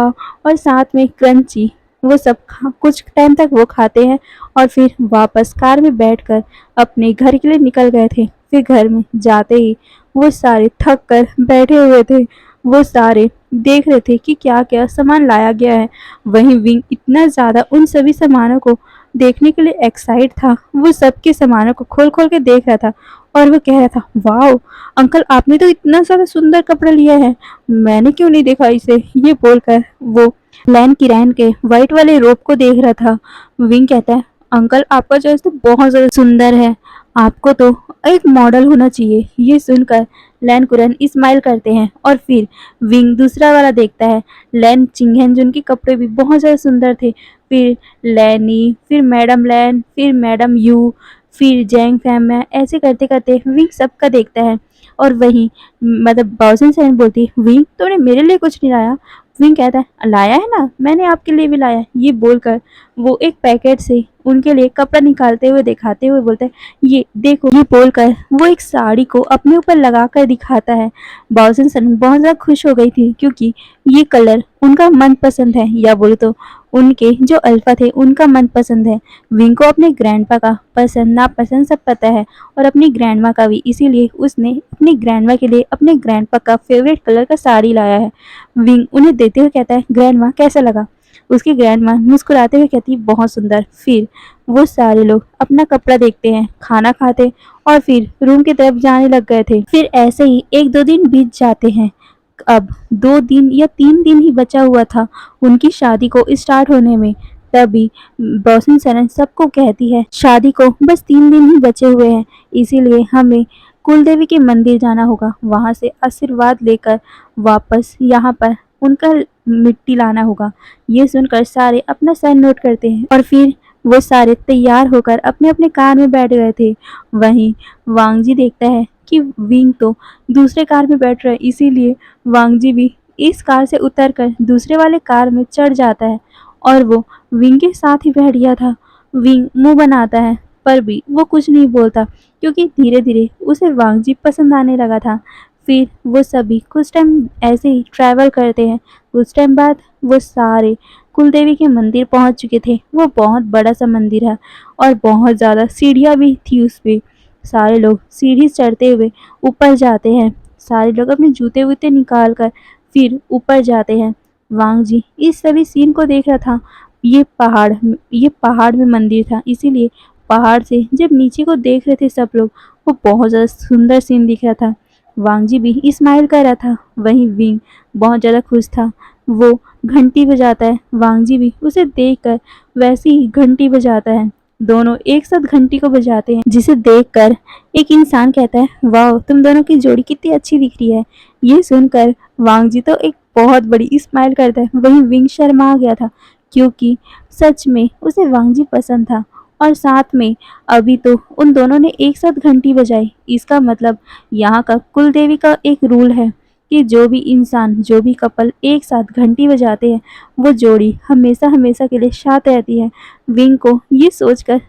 और साथ में क्रंची। वो सब कुछ टाइम तक वो खाते हैं और फिर वापस कार में बैठकर अपने घर के लिए निकल गए थे। फिर घर में जाते ही वो सारे थक कर बैठे हुए थे। वो सारे देख रहे थे कि क्या क्या सामान लाया गया है। वहीं विंग इतना ज़्यादा उन सभी सामानों को देखने के लिए एक्साइट था, वो सबके सामानों को खोल खोल के देख रहा था और वो कह रहा था, वाओ अंकल आपने तो इतना सारा सुंदर कपड़ा लिया है, मैंने क्यों नहीं देखा इसे। ये बोलकर वो लैन किरैन के वाइट वाले रोब को देख रहा था। विंग कहता है, अंकल आपका चॉइस तो बहुत ज़्यादा सुंदर है, आपको तो एक मॉडल होना चाहिए। ये सुनकर लैन कुरैन स्माइल करते हैं और फिर विंग दूसरा वाला देखता है, लैन चिंगहेन जिनके कपड़े भी बहुत ज़्यादा सुंदर थे। फिर लैनी, फिर मैडम लैन, फिर मैडम यू, फिर जैंग फैम, ऐसे करते करते विंग सबका देखता है। और वहीं मतलब बाउसन सैन बोलती है, विंग तूने मेरे लिए कुछ नहीं लाया। विंग कहता है लाया है ना, मैंने आपके लिए भी लाया है। ये बोलकर वो एक पैकेट से उनके लिए कपड़ा निकालते हुए दिखाते हुए बोलता है ये देखो। ये बोलकर वो एक साड़ी को अपने ऊपर लगा कर दिखाता है। बाउसन सन बहुत ज़्यादा खुश हो गई थी क्योंकि ये कलर उनका मनपसंद है, या बोले तो उनके जो अल्फा थे उनका मनपसंद है। विंग को अपने ग्रैंडपा का पसंद नापसंद सब पता है और अपनी ग्रैंडमा का भी, इसीलिए उसने अपनी ग्रैंडमा के लिए अपने ग्रैंडपा का फेवरेट कलर का साड़ी लाया है। विंग उन्हें देते हुए कहता है ग्रैंडमा कैसा लगा। उसकी ग्रैंडमा मुस्कुराते हुए कहती है बहुत सुंदर। फिर वो सारे लोग अपना कपड़ा देखते हैं, खाना खाते और फिर रूम की तरफ जाने लग गए थे। फिर ऐसे ही 1-2 दिन बीत जाते हैं। अब 2 दिन या 3 दिन ही बचा हुआ था उनकी शादी को स्टार्ट होने में। तभी रोशन सरन सबको कहती है शादी को बस 3 दिन ही बचे हुए हैं, इसीलिए हमें कुलदेवी के मंदिर जाना होगा, वहां से आशीर्वाद लेकर वापस यहाँ पर उनका मिट्टी लाना होगा। ये सुनकर सारे अपना सर नोट करते हैं और फिर वो सारे तैयार होकर अपने अपने कार में बैठ गए थे। वहीं वांगजी देखता है कि विंग तो दूसरे कार में बैठ रहा है, इसीलिए वांगजी भी इस कार से उतरकर दूसरे वाले कार में चढ़ जाता है और वो विंग के साथ ही बैठ गया था। विंग मुंह बनाता है पर भी वो कुछ नहीं बोलता क्योंकि धीरे धीरे उसे वांगजी पसंद आने लगा था। फिर वो सभी कुछ टाइम ऐसे ही ट्रैवल करते हैं। कुछ टाइम बाद वो सारे कुलदेवी के मंदिर पहुंच चुके थे। वो बहुत बड़ा सा मंदिर है और बहुत ज़्यादा सीढ़ियाँ भी थी उस पे। सारे लोग सीढ़ी चढ़ते हुए ऊपर जाते हैं। सारे लोग अपने जूते वूते निकाल कर फिर ऊपर जाते हैं। वांगजी इस सभी सीन को देख रहा था। ये पहाड़ में मंदिर था, इसीलिए पहाड़ से जब नीचे को देख रहे थे सब लोग, वो बहुत ज़्यादा सुंदर सीन दिख रहा था। वांगजी भी स्माइल कर रहा था। वहीं विंग बहुत ज़्यादा खुश था। वो घंटी बजाता है। वांगजी भी उसे देखकर वैसे ही घंटी बजाता है। दोनों एक साथ घंटी को बजाते हैं, जिसे देखकर एक इंसान कहता है वाह तुम दोनों की जोड़ी कितनी अच्छी दिख रही है। ये सुनकर वांगजी तो एक बहुत बड़ी स्माइल करता है। वहीं विंग शर्मा गया था क्योंकि सच में उसे वांगजी पसंद था और साथ में अभी तो उन दोनों ने एक साथ घंटी बजाई। इसका मतलब यहाँ का कुलदेवी का एक रूल है कि जो भी इंसान जो भी कपल एक साथ घंटी बजाते हैं वो जोड़ी हमेशा हमेशा के लिए साथ रहती है। विंग को ये सोचकर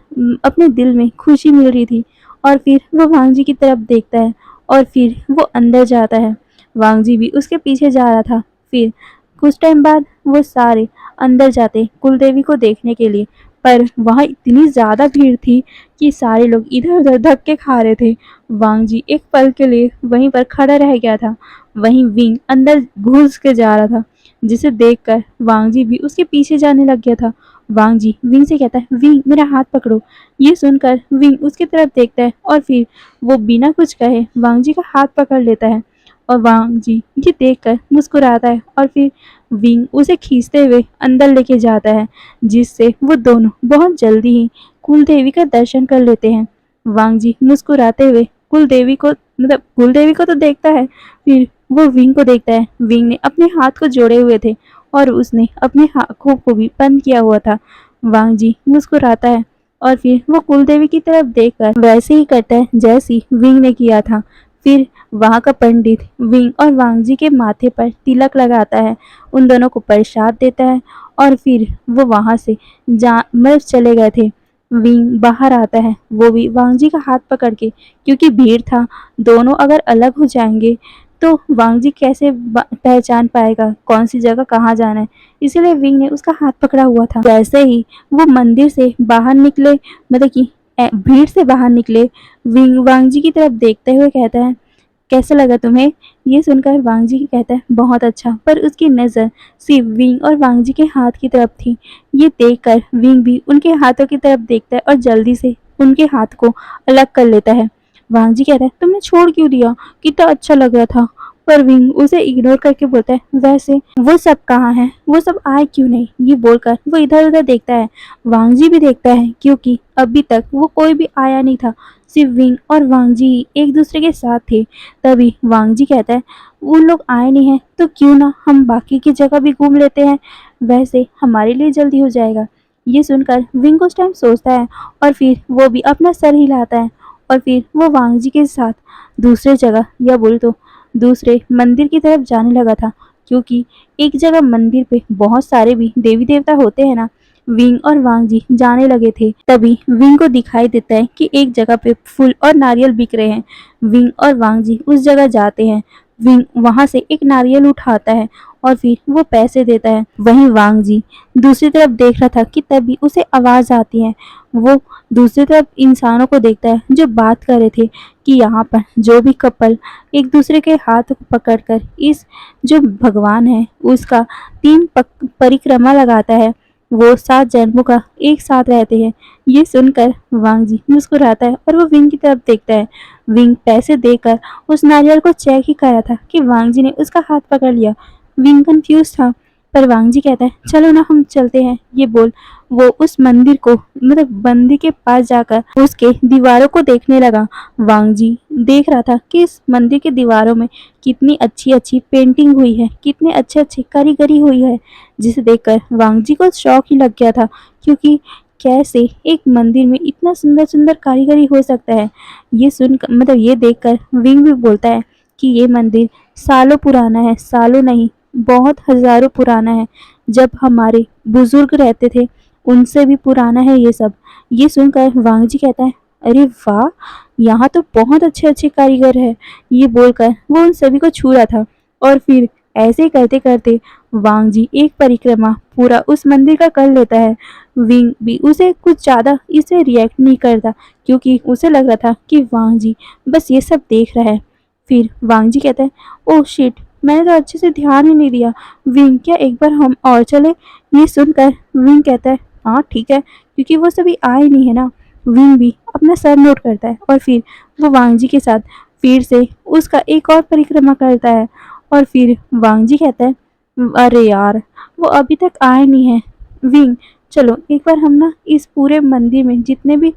अपने दिल में खुशी मिल रही थी और फिर वो वांगजी की तरफ देखता है और फिर वो अंदर जाता है। वांगजी भी उसके पीछे जा रहा था। फिर कुछ टाइम बाद वो सारे अंदर जाते कुलदेवी को देखने के लिए, पर वहाँ इतनी ज़्यादा भीड़ थी कि सारे लोग इधर उधर धक्के खा रहे थे। वांगजी एक पल के लिए वहीं पर खड़ा रह गया था। वहीं विंग अंदर घुस के जा रहा था, जिसे देखकर वांगजी भी उसके पीछे जाने लग गया था। वांगजी विंग से कहता है विंग मेरा हाथ पकड़ो। ये सुनकर विंग उसकी तरफ देखता है और फिर वो बिना कुछ कहे वांगजी का हाथ पकड़ लेता है और वांगजी ये देखकर मुस्कुराता है और फिर विंग उसे खींचते हुए अंदर लेके जाता है, जिससे वो दोनों बहुत जल्दी ही कुलदेवी का दर्शन कर लेते हैं। वांगजी मुस्कुराते हुए कुलदेवी को तो देखता है, फिर वो विंग को देखता है। विंग ने अपने हाथ को जोड़े हुए थे और उसने अपने आँखों को भी बंद किया हुआ था। वांगजी मुस्कुराता है और फिर वो कुलदेवी की तरफ देखकर वैसे ही करता है जैसी विंग ने किया था। फिर वहाँ का पंडित विंग और वांगजी के माथे पर तिलक लगाता है, उन दोनों को प्रसाद देता है और फिर वो वहाँ से चले गए थे। विंग बाहर आता है, वो भी वांगजी का हाथ पकड़ के, क्योंकि भीड़ था। दोनों अगर अलग हो जाएंगे तो वांगजी कैसे पहचान पाएगा कौन सी जगह कहाँ जाना है, इसीलिए विंग ने उसका हाथ पकड़ा हुआ था। जैसे ही वो मंदिर से बाहर निकले, मतलब कि भीड़ से बाहर निकले, विंग वांगजी की तरफ देखते हुए कहता है कैसा लगा तुम्हें। ये सुनकर वांगजी कहता है बहुत अच्छा, पर उसकी नज़र सिर्फ विंग और वांगजी के हाथ की तरफ थी। ये देखकर विंग भी उनके हाथों की तरफ देखता है और जल्दी से उनके हाथ को अलग कर लेता है। वांगजी कहता है तुमने छोड़ क्यों दिया, कितना अच्छा लग रहा था। पर विंग उसे इग्नोर करके बोलता है वैसे वो सब कहाँ है, वो सब आए क्यों नहीं। ये बोलकर वो इधर उधर देखता है। वांगजी भी देखता है क्योंकि अभी तक वो कोई भी आया नहीं था, सिर्फ विंग और वांगजी ही एक दूसरे के साथ थे। तभी वांगजी कहता है वो लोग आए नहीं हैं तो क्यों ना हम बाकी की जगह भी घूम लेते हैं, वैसे हमारे लिए जल्दी हो जाएगा। ये सुनकर विंग कुछ टाइम सोचता है और फिर वो भी अपना सर हिलाता है और फिर वो वांगजी के साथ दूसरे जगह या बोल तो दूसरे मंदिर की तरफ जाने लगा था। क्योंकि एक जगह मंदिर पे बहुत सारे भी देवी देवता होते हैं ना, विंग और वांग जी जाने लगे थे। तभी विंग को दिखाई देता है कि एक जगह पे फूल और नारियल बिक रहे हैं। विंग और वांग जी उस जगह जाते हैं। विंग वहां से एक नारियल उठाता है और फिर वो पैसे देता है। वहीं वांग जी दूसरी तरफ देख रहा था कि तभी उसे आवाज आती है। वो दूसरी तरफ इंसानों को देखता है जो बात कर रहे थे कि यहाँ पर जो भी कपल एक दूसरे के हाथ पकड़कर इस जो भगवान है उसका 3 परिक्रमा लगाता है, वो 7 जन्मों का एक साथ रहते हैं। ये सुनकर वांग जी मुस्कुराता है और वो विंग की तरफ देखता है। विंग पैसे देकर उस नारियल को चेक ही कर रहा था कि वांग जी ने उसका हाथ पकड़ लिया। विंग कंफ्यूज था, पर वांग जी कहता है चलो ना हम चलते हैं। ये बोल वो उस मंदिर को मतलब मंदिर के पास जाकर उसके दीवारों को देखने लगा। वांग जी देख रहा था कि इस मंदिर के दीवारों में कितनी अच्छी अच्छी पेंटिंग हुई है, कितने अच्छे अच्छे कारीगरी हुई है, जिसे देखकर वांग जी को शौक ही लग गया था। क्योंकि कैसे एक मंदिर में इतना सुंदर सुंदर कारीगरी हो सकता है। ये सुन मतलब ये देखकर विंग भी बोलता है कि ये मंदिर सालों पुराना है, सालों नहीं बहुत हजारों पुराना है। जब हमारे बुजुर्ग रहते थे उनसे भी पुराना है ये सब। ये सुनकर वांग जी कहता है अरे वाह, यहाँ तो बहुत अच्छे अच्छे कारीगर है। ये बोलकर वो उन सभी को छू रहा था और फिर ऐसे करते करते वांग जी एक परिक्रमा पूरा उस मंदिर का कर लेता है। विंग भी उसे कुछ ज्यादा इसे रिएक्ट नहीं करता, क्योंकि उसे लग रहा था कि वांग जी बस ये सब देख रहा है। फिर वांग जी कहता है ओह शिट, मैंने तो अच्छे से ध्यान ही नहीं दिया। विंग क्या एक बार हम और चले? ये सुनकर विंग कहता है हाँ ठीक है, क्योंकि वो सभी आए नहीं है ना। विंग भी अपना सर नोट करता है और फिर वो वांग जी के साथ फिर से उसका एक और परिक्रमा करता है। और फिर वांग जी कहता है अरे यार, वो अभी तक आए नहीं है। विंग चलो एक बार हम ना इस पूरे मंदिर में जितने भी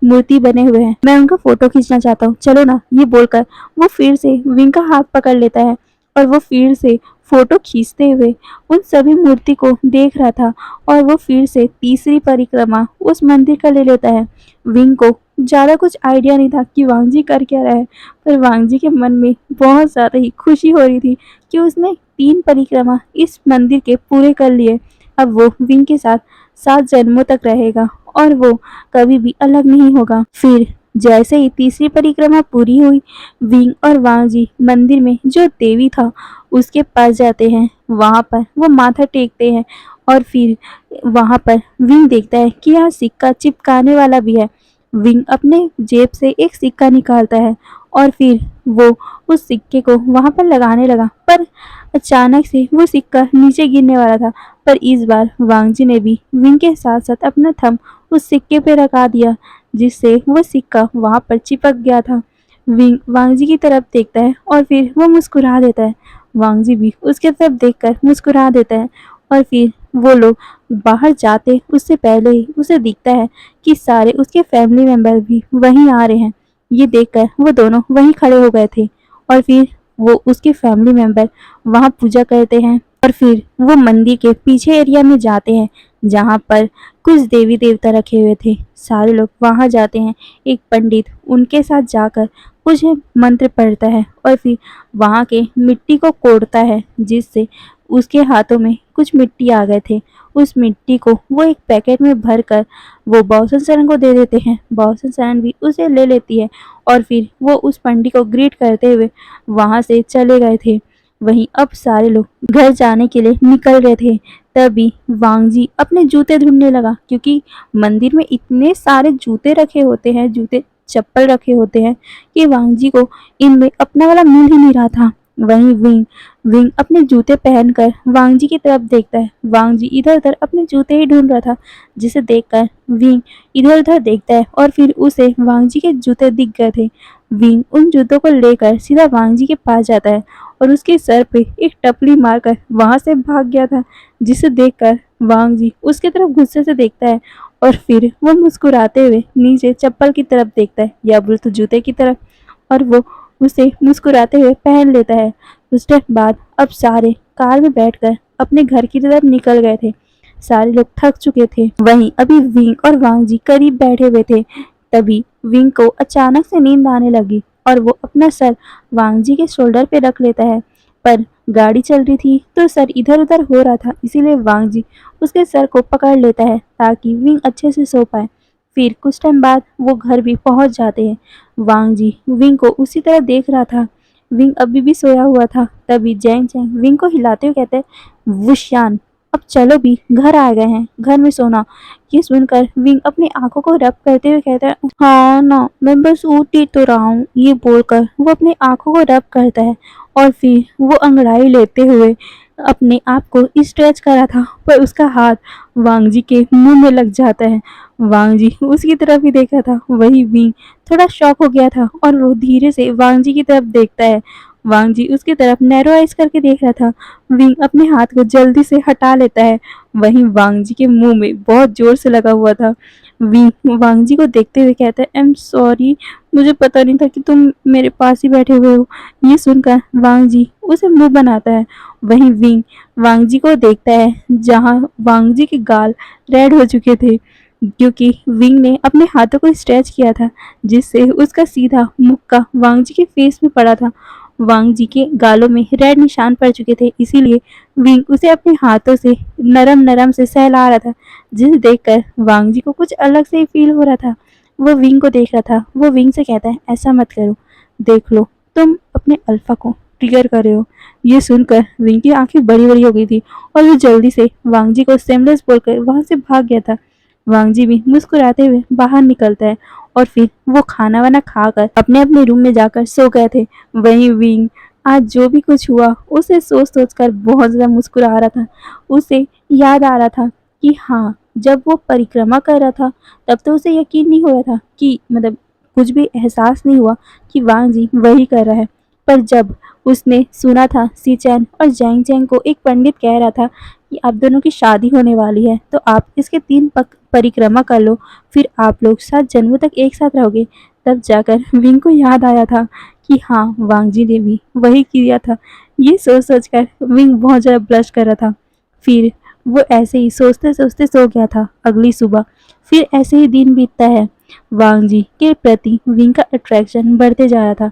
मूर्ति बने हुए हैं मैं उनका फोटो खींचना चाहता हूँ, चलो ना। ये बोलकर वो फिर से विंग का हाथ पकड़ लेता है और वो फिर से फोटो खींचते हुए उन सभी मूर्ति को देख रहा था। और वो फिर से तीसरी परिक्रमा उस मंदिर का ले लेता है। विंग को ज़्यादा कुछ आइडिया नहीं था कि वांग जी कर क्या रहा है, पर वांग जी के मन में बहुत ज़्यादा ही खुशी हो रही थी कि उसने 3 परिक्रमा इस मंदिर के पूरे कर लिए। अब वो विंग के साथ 7 जन्मों तक रहेगा और वो कभी भी अलग नहीं होगा। फिर जैसे ही तीसरी परिक्रमा पूरी हुई, विंग और वांग जी मंदिर में जो देवी था उसके पास जाते हैं। वहां पर वो माथा टेकते हैं और फिर वहां पर विंग देखता है कि यहाँ सिक्का चिपकाने वाला भी है। विंग अपने जेब से एक सिक्का निकालता है और फिर वो उस सिक्के को वहां पर लगाने लगा, पर अचानक से वो सिक्का नीचे गिरने वाला था। पर इस बार वांग जी ने भी विंग के साथ साथ अपना थंब उस सिक्के पे रखा दिया, जिससे वो सिक्का वहां पर चिपक गया था। विंग वांग जी की तरफ देखता है और फिर वो मुस्कुरा देता है। वांग जी भी उसके तरफ देखकर मुस्कुरा देता है और फिर वो लोग बाहर जाते उससे पहले ही उसे दिखता है कि सारे उसके फैमिली मेंबर भी वहीं आ रहे हैं। ये देखकर वो दोनों वहीं खड़े हो गए थे और फिर वो उसके फैमिली मेंबर वहां पूजा करते हैं। और फिर वो मंदिर के पीछे एरिया में जाते हैं जहाँ पर कुछ देवी देवता रखे हुए थे। सारे लोग वहां जाते हैं। एक पंडित उनके साथ जाकर कुछ मंत्र पढ़ता है और फिर वहां के मिट्टी को कोड़ता है, जिससे उसके हाथों में कुछ मिट्टी आ गए थे। उस मिट्टी को वो एक पैकेट में भरकर वो बॉसन सरन को दे देते हैं। बॉसन सरन भी उसे ले लेती है और फिर वो उस पंडित को ग्रीट करते हुए वहां से चले गए थे। वहीं अब सारे लोग घर जाने के लिए निकल रहे थे। तभी वांग जी अपने जूते ढूंढने लगा, क्योंकि मंदिर में इतने सारे जूते रखे होते हैं, जूते चप्पल रखे होते हैं कि वांग जी को इनमें अपना वाला मिल ही नहीं रहा था। वहीं विंग विंग अपने जूते पहनकर वांग जी की तरफ देखता है। वांग जी इधर उधर अपने जूते ही ढूंढ रहा था, जिसे देखकर विंग इधर उधर देखता है और फिर उसे वांग जी के जूते दिख गए थे। विंग उन जूतों को लेकर सीधा वांग जी के पास जाता है और उसके सर पे एक टपली मारकर वहां से भाग गया था, जिसे देखकर वांग जी उसके तरफ गुस्से से देखता है और फिर वो मुस्कुराते हुए नीचे चप्पल की तरफ देखता है, या बोल तो जूते की तरफ, और वो उसे मुस्कुराते हुए पहन लेता है। उसके बाद अब सारे कार में बैठकर अपने घर की तरफ निकल गए थे। सारे लोग थक चुके थे। वहीं अभी विंग और वांग जी करीब बैठे हुए थे। तभी विंग को अचानक से नींद आने लगी और वो अपना सर वांग जी के शोल्डर पे रख लेता है। पर गाड़ी चल रही थी तो सर इधर उधर हो रहा था, इसीलिए वांग जी उसके सर को पकड़ लेता है ताकि विंग अच्छे से सो पाए। फिर कुछ टाइम बाद वो घर भी पहुंच जाते हैं। वांग जी विंग को उसी तरह देख रहा था। विंग अभी भी सोया हुआ था। तभी जैंग चैंग विंग को हिलाते हुए कहते हैं, वुशियान अब चलो भी, घर आ गए हैं, घर में सोना। ये सुनकर विंग अपनी आंखों को रब करते हुए कहता है, हाँ ना, मैं बस उठ ही तो रहा हूँ। ये बोलकर वो अपनी आंखों को रब करता है और फिर वो अंगड़ाई लेते हुए अपने आप को स्ट्रेच करा था, पर उसका हाथ वांग जी के मुंह में लग जाता है। वांग जी उसकी तरफ ही देखा था। वही विंग थोड़ा शॉक हो गया था और वो धीरे से वांग जी की तरफ देखता है। वांग जी उसकी तरफ नैरो आइज करके देख रहा था। विंग अपने हाथ को जल्दी से हटा लेता है। वहीं वांग जी के मुंह में बहुत जोर से लगा हुआ था। विंग वांग जी को देखते हुए कहता है, आई एम सॉरी, मुझे पता नहीं था कि तुम मेरे पास ही बैठे हुए हो। ये सुनकर वांग जी उसे मुंह बनाता है। वहीं विंग वांग जी को देखता है जहां वांग जी के गाल रेड हो चुके थे, क्योंकि विंग ने अपने हाथों को स्ट्रेच किया था जिससे उसका सीधा मुक्का वांग जी के फेस में पड़ा था। वांग जी के गालों में रेड निशान पड़ चुके थे, इसीलिए विंग उसे अपने हाथों से नरम नरम से सहला रहा था, जिसे देखकर वांग जी को कुछ अलग से ही फील हो रहा था। वो विंग को देख रहा था। वो विंग से कहता है, ऐसा मत करो, देख लो तुम अपने अल्फा को ट्रिगर कर रहे हो। ये सुनकर विंग की आंखें बड़ी बड़ी हो गई थी और वो जल्दी से वांग जी को सेमलेस बोलकर वहां से भाग गया था। वांग जी भी मुस्कुराते हुए बाहर निकलता है और फिर वो खाना वाना खाकर अपने अपने रूम में जाकर सो गए थे। वहीं विंग आज जो भी कुछ हुआ उसे सोच सोच कर बहुत ज़्यादा मुस्कुरा रहा था। उसे याद आ रहा था कि हाँ, जब वो परिक्रमा कर रहा था तब तो उसे यकीन नहीं हो रहा था कि मतलब कुछ भी एहसास नहीं हुआ कि वांग जी वही कर रहा है। पर जब उसने सुना था सी चैन और जैंग चैंग को एक पंडित कह रहा था कि आप दोनों की शादी होने वाली है तो आप इसके 3 परिक्रमा कर लो, फिर आप लोग 7 जन्मों तक एक साथ रहोगे। तब जाकर विंग को याद आया था कि हाँ, वांग जी ने भी वही किया था। ये सोच सोच कर विंग बहुत ज़्यादा ब्लश कर रहा था। फिर वो ऐसे ही सोचते सोचते सो गया था। अगली सुबह फिर ऐसे ही दिन बीतता है। वांग जी के प्रति विंग का अट्रैक्शन बढ़ते जा रहा था।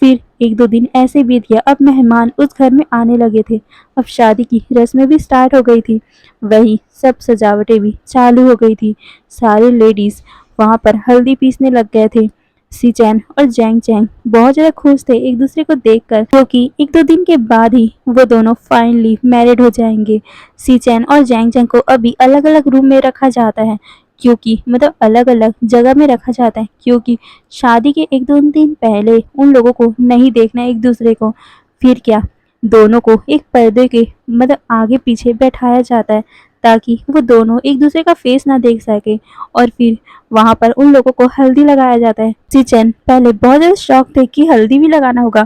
फिर 1-2 दिन ऐसे बीत गया। अब मेहमान उस घर में आने लगे थे। अब शादी की रस्में भी स्टार्ट हो गई थी। वही सब सजावटें भी चालू हो गई थी। सारे लेडीज वहां पर हल्दी पीसने लग गए थे। सी चैन और जैंग चैंग बहुत ज्यादा खुश थे एक दूसरे को देखकर, क्योंकि 1-2 दिन के बाद ही वो दोनों फाइनली मैरिड हो जाएंगे। सी चैन और जैंग चैंग को अभी अलग अलग रूम में रखा जाता है, क्योंकि मतलब अलग अलग जगह में रखा जाता है, क्योंकि शादी के 1-2 दिन पहले उन लोगों को नहीं देखना एक दूसरे को। फिर क्या, दोनों को एक पर्दे के मतलब आगे पीछे बैठाया जाता है ताकि वो दोनों एक दूसरे का फेस ना देख सके। और फिर वहां पर उन लोगों को हल्दी लगाया जाता है। सिचन पहले बहुत ज्यादा शौक थे कि हल्दी भी लगाना होगा,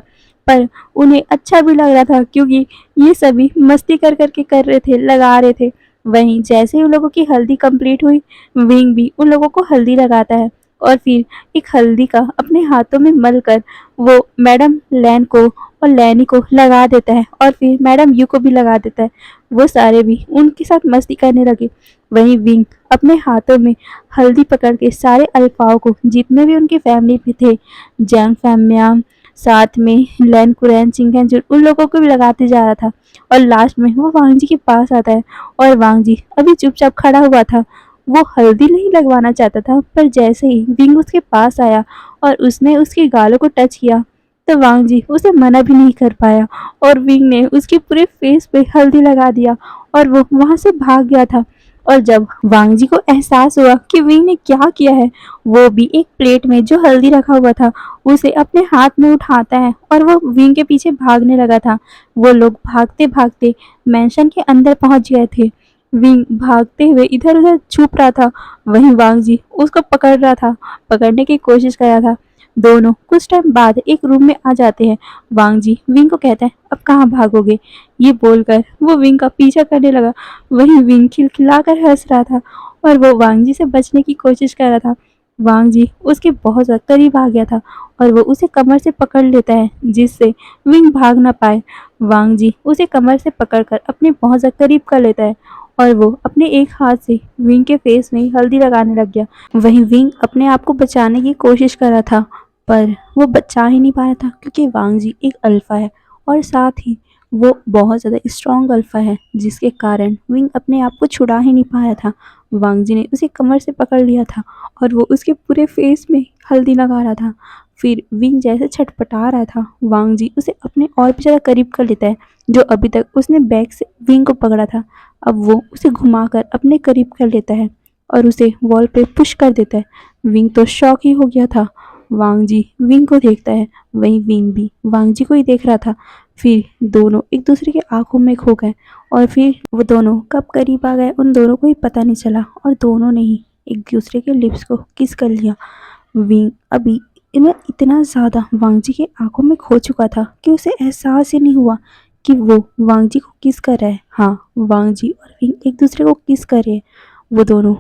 पर उन्हें अच्छा भी लग रहा था क्योंकि ये सभी मस्ती कर करके कर रहे थे, लगा रहे थे। वहीं जैसे ही उन लोगों की हल्दी कंप्लीट हुई, विंग भी उन लोगों को हल्दी लगाता है और फिर एक हल्दी का अपने हाथों में मल कर वो मैडम लैन को और लैनी को लगा देता है और फिर मैडम यू को भी लगा देता है। वो सारे भी उनके साथ मस्ती करने लगे। वहीं विंग अपने हाथों में हल्दी पकड़ के सारे अल्फाओं को, जितने भी उनकी फैमिली में थे, जैंग फैमिया, साथ में लैन कुरैन चिंगन, उन लोगों को भी लगाते जा रहा था। और लास्ट में वो वांग जी के पास आता है और वांग जी अभी चुपचाप खड़ा हुआ था। वो हल्दी नहीं लगवाना चाहता था, पर जैसे ही विंग उसके पास आया और उसने उसके गालों को टच किया तो वांग जी उसे मना भी नहीं कर पाया और विंग ने उसके पूरे फेस पे हल्दी लगा दिया और वो वहां से भाग गया था। और जब वांग जी को एहसास हुआ कि विंग ने क्या किया है, वो भी एक प्लेट में जो हल्दी रखा हुआ था उसे अपने हाथ में उठाता है और वो विंग के पीछे भागने लगा था। वो लोग भागते भागते मैंशन के अंदर पहुंच गए थे। विंग भागते हुए इधर उधर छुप रहा था, वहीं वांग जी उसको पकड़ रहा था, पकड़ने की कोशिश कर रहा था। दोनों कुछ टाइम बाद एक रूम में आ जाते हैं। वांग जी विंग को कहते हैं, अब कहाँ भागोगे। ये बोलकर वो विंग का पीछा करने लगा। वहीं विंग खिलखिलाकर हंस रहा था और वो वांग जी से बचने की कोशिश कर रहा था। वांग जी उसके बहुत ज्यादा करीब आ गया था और वो उसे कमर से पकड़ लेता है जिससे विंग भाग ना पाए। वांग जी उसे कमर से पकड़कर अपने बहुत ज्यादा करीब कर लेता है और वो अपने एक हाथ से विंग के फेस में हल्दी लगाने लग गया। वहीं विंग अपने आप को बचाने की कोशिश कर रहा था, पर वो बचा ही नहीं पाया था क्योंकि वांग जी एक अल्फा है और साथ ही वो बहुत ज़्यादा स्ट्रॉन्ग अल्फा है, जिसके कारण विंग अपने आप को छुड़ा ही नहीं पा रहा था। वांग जी ने उसे कमर से पकड़ लिया था और वो उसके पूरे फेस में हल्दी लगा रहा था। फिर विंग जैसे छटपटा रहा था, वांग जी उसे अपने और भी ज़्यादा करीब कर लेता है। जो अभी तक उसने बैक से विंग को पकड़ा था, अब वो उसे घुमाकर अपने करीब कर लेता है और उसे वॉल पे पुश कर देता है। विंग तो शॉक ही हो गया था। वांग जी विंग को देखता है, वहीं विंग भी वांग जी को ही देख रहा था। फिर दोनों एक दूसरे की आंखों में खो गए और फिर वो दोनों कब करीब आ गए उन दोनों को ही पता नहीं चला और दोनों ने ही एक दूसरे के लिप्स को किस कर लिया। विंग अभी इनमें इतना ज़्यादा वांग जी की आंखों में खो चुका था कि उसे एहसास ही नहीं हुआ कि वो वांग जी को किस कर रहा है। हाँ, वांग जी और विंग एक दूसरे को किस कर रहे हैं। वो दोनों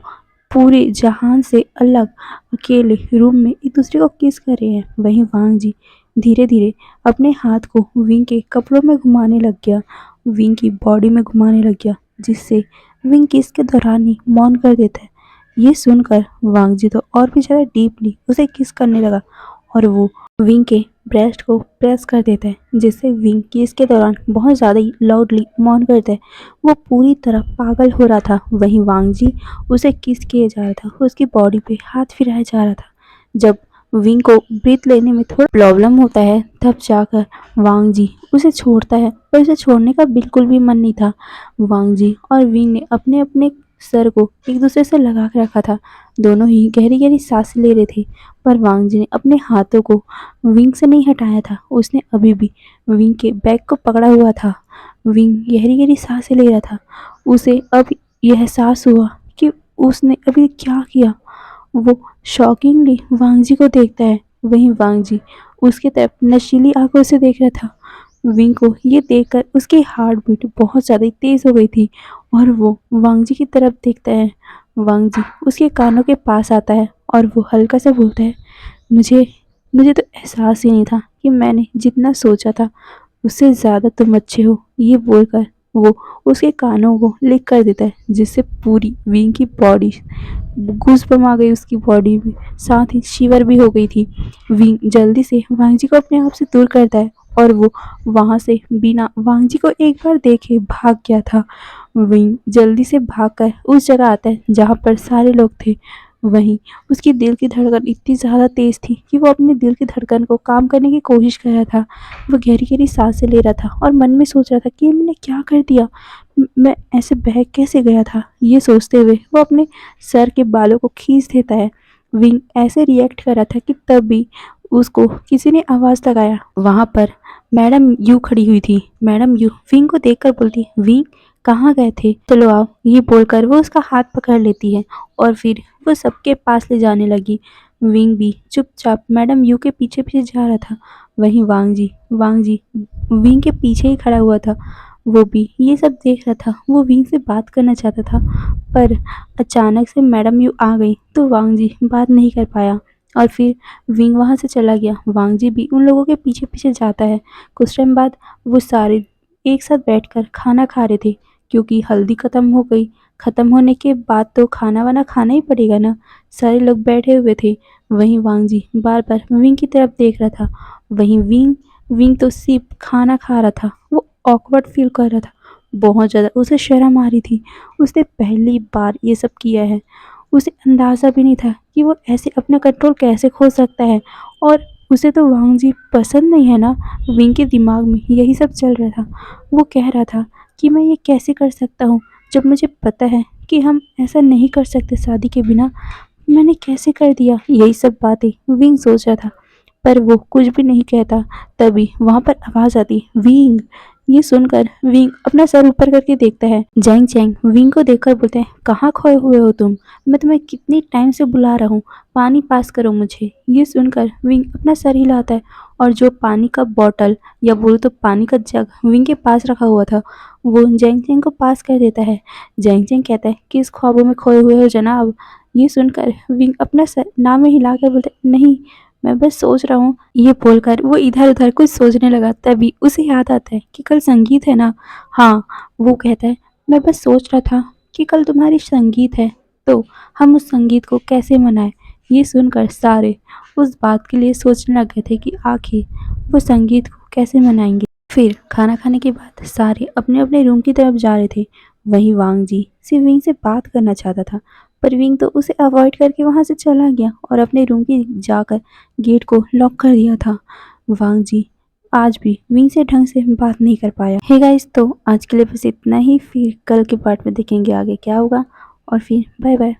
पूरे जहान से अलग अकेले रूम में एक दूसरे को किस कर रहे हैं। वहीं वांग जी धीरे धीरे अपने हाथ को विंग के कपड़ों में घुमाने लग गया, विंग की बॉडी में घुमाने लग गया, जिससे विंग किस के दौरान ही मौन कर देता है। ये सुनकर वांग जी तो और भी ज़्यादा डीपली उसे किस करने लगा और वो विंग के ब्रेस्ट को प्रेस कर देता है, जिससे विंग किस के दौरान बहुत ज़्यादा ही लाउडली मौन करता है। वो पूरी तरह पागल हो रहा था। वहीं वांग जी उसे किस किया जा रहा था, उसकी बॉडी पे हाथ फिराया जा रहा था। जब विंग को ब्रीथ लेने में थोड़ा प्रॉब्लम होता है, तब जाकर वांग जी उसे छोड़ता है, पर उसे छोड़ने का बिल्कुल भी मन नहीं था। वांग जी और विंग ने अपने अपने सर को एक दूसरे से लगा के रखा था। दोनों ही गहरी गहरी सांसें ले रहे थे, पर वांग जी ने अपने हाथों को विंग से नहीं हटाया था। उसने अभी भी विंग के बैक को पकड़ा हुआ था। विंग गहरी गहरी सांसें ले रहा था। उसे अब यह एहसास हुआ कि उसने अभी क्या किया। वो शॉकिंगली वांग जी को देखता है, वहीं वांग जी उसकी तरफ नशीली आंखों से देख रहा था। विंग को ये देखकर उसकी हार्ट बीट बहुत ज़्यादा तेज हो गई थी और वो वांग जी की तरफ देखता है। वांग जी उसके कानों के पास आता है और वो हल्का सा बोलता है, मुझे मुझे तो एहसास ही नहीं था कि मैंने जितना सोचा था उससे ज़्यादा तुम अच्छे हो। ये बोलकर वो उसके कानों को लिक कर देता है, जिससे पूरी विंग की बॉडी गूज़बम्प आ गई उसकी बॉडी में, साथ ही शिवर भी हो गई थी। विंग जल्दी से वांग जी को अपने आप से दूर करता है और वो वहाँ से बिना वांग जी को एक बार देखे भाग गया था। विंग जल्दी से भागकर उस जगह आता है जहाँ पर सारे लोग थे। वहीं उसकी दिल की धड़कन इतनी ज़्यादा तेज़ थी कि वो अपने दिल की धड़कन को काम करने की कोशिश कर रहा था। वो गहरी गहरी सांसें ले रहा था और मन में सोच रहा था कि मैंने क्या कर दिया, मैं ऐसे बहक कैसे गया था। ये सोचते हुए वो अपने सर के बालों को खींच देता है। विंग ऐसे रिएक्ट कर रहा था कि तब भी उसको किसी ने आवाज़ लगाया। वहाँ पर मैडम यू खड़ी हुई थी। मैडम यू विंग को देखकर बोलती, विंग कहाँ गए थे, चलो आओ। ये बोलकर वो उसका हाथ पकड़ लेती है और फिर वो सबके पास ले जाने लगी। विंग भी चुपचाप मैडम यू के पीछे पीछे जा रहा था। वहीं वांग जी विंग के पीछे ही खड़ा हुआ था। वो भी ये सब देख रहा था। वो विंग से बात करना चाहता था, पर अचानक से मैडम यू आ गई तो वांग जी बात नहीं कर पाया और फिर विंग वहाँ से चला गया। वांग जी भी उन लोगों के पीछे पीछे जाता है। कुछ टाइम बाद वो सारे एक साथ बैठकर खाना खा रहे थे, क्योंकि हल्दी ख़त्म हो गई। ख़त्म होने के बाद तो खाना वाना खाना ही पड़ेगा ना। सारे लोग बैठे हुए थे। वहीं वांग जी बार बार विंग की तरफ देख रहा था। वहीं विंग विंग तो सिर्फ खाना खा रहा था। वो ऑकवर्ड फील कर रहा था, बहुत ज़्यादा उसे शर्म आ रही थी। उसने पहली बार ये सब किया है। उसे अंदाज़ा भी नहीं था कि वो ऐसे अपना कंट्रोल कैसे खो सकता है। और उसे तो वांग जी पसंद नहीं है ना। विंग के दिमाग में यही सब चल रहा था। वो कह रहा था कि मैं ये कैसे कर सकता हूँ, जब मुझे पता है कि हम ऐसा नहीं कर सकते शादी के बिना। मैंने कैसे कर दिया। यही सब बातें विंग सोच रहा था, पर वो कुछ भी नहीं कहता। तभी वहाँ पर आवाज़ आती, विंग। ये सुनकर विंग अपना सर ऊपर करके देखता है। जैंग चैंग विंग को देखकर बोलते हैं, कहाँ खोए हुए हो तुम, मैं तुम्हें कितनी टाइम से बुला रहा हूँ, पानी पास करो मुझे। ये सुनकर विंग अपना सर हिलाता है और जो पानी का बॉटल या बोलो तो पानी का जग विंग के पास रखा हुआ था, वो जैंग चैंग को पास कर देता है। जैंग चैंग कहता है, किस ख्वाबों में खोए हुए हो जनाब। ये सुनकर विंग अपना सर नाम में हिला कर बोलते, नहीं मैं बस सोच रहा हूँ। ये बोलकर वो इधर उधर कुछ सोचने लगा। तभी उसे याद आता है कि कल संगीत है ना। हाँ, वो कहता है, मैं बस सोच रहा था कि कल तुम्हारी संगीत है, तो हम उस संगीत को कैसे मनाएं। ये सुनकर सारे उस बात के लिए सोचने लग गए थे कि आखिर वो संगीत को कैसे मनाएंगे। फिर खाना खाने के बाद सारे अपने अपने रूम की तरफ जा रहे थे। वहीं वांग जी सिर्फ विंग से बात करना चाहता था, पर विंग तो उसे अवॉइड करके वहां से चला गया और अपने रूम की जाकर गेट को लॉक कर दिया था। वांग जी आज भी विंग से ढंग से बात नहीं कर पाया। हे गाइस, तो आज के लिए बस इतना ही। फिर कल के पार्ट में देखेंगे आगे क्या होगा। और फिर बाय बाय।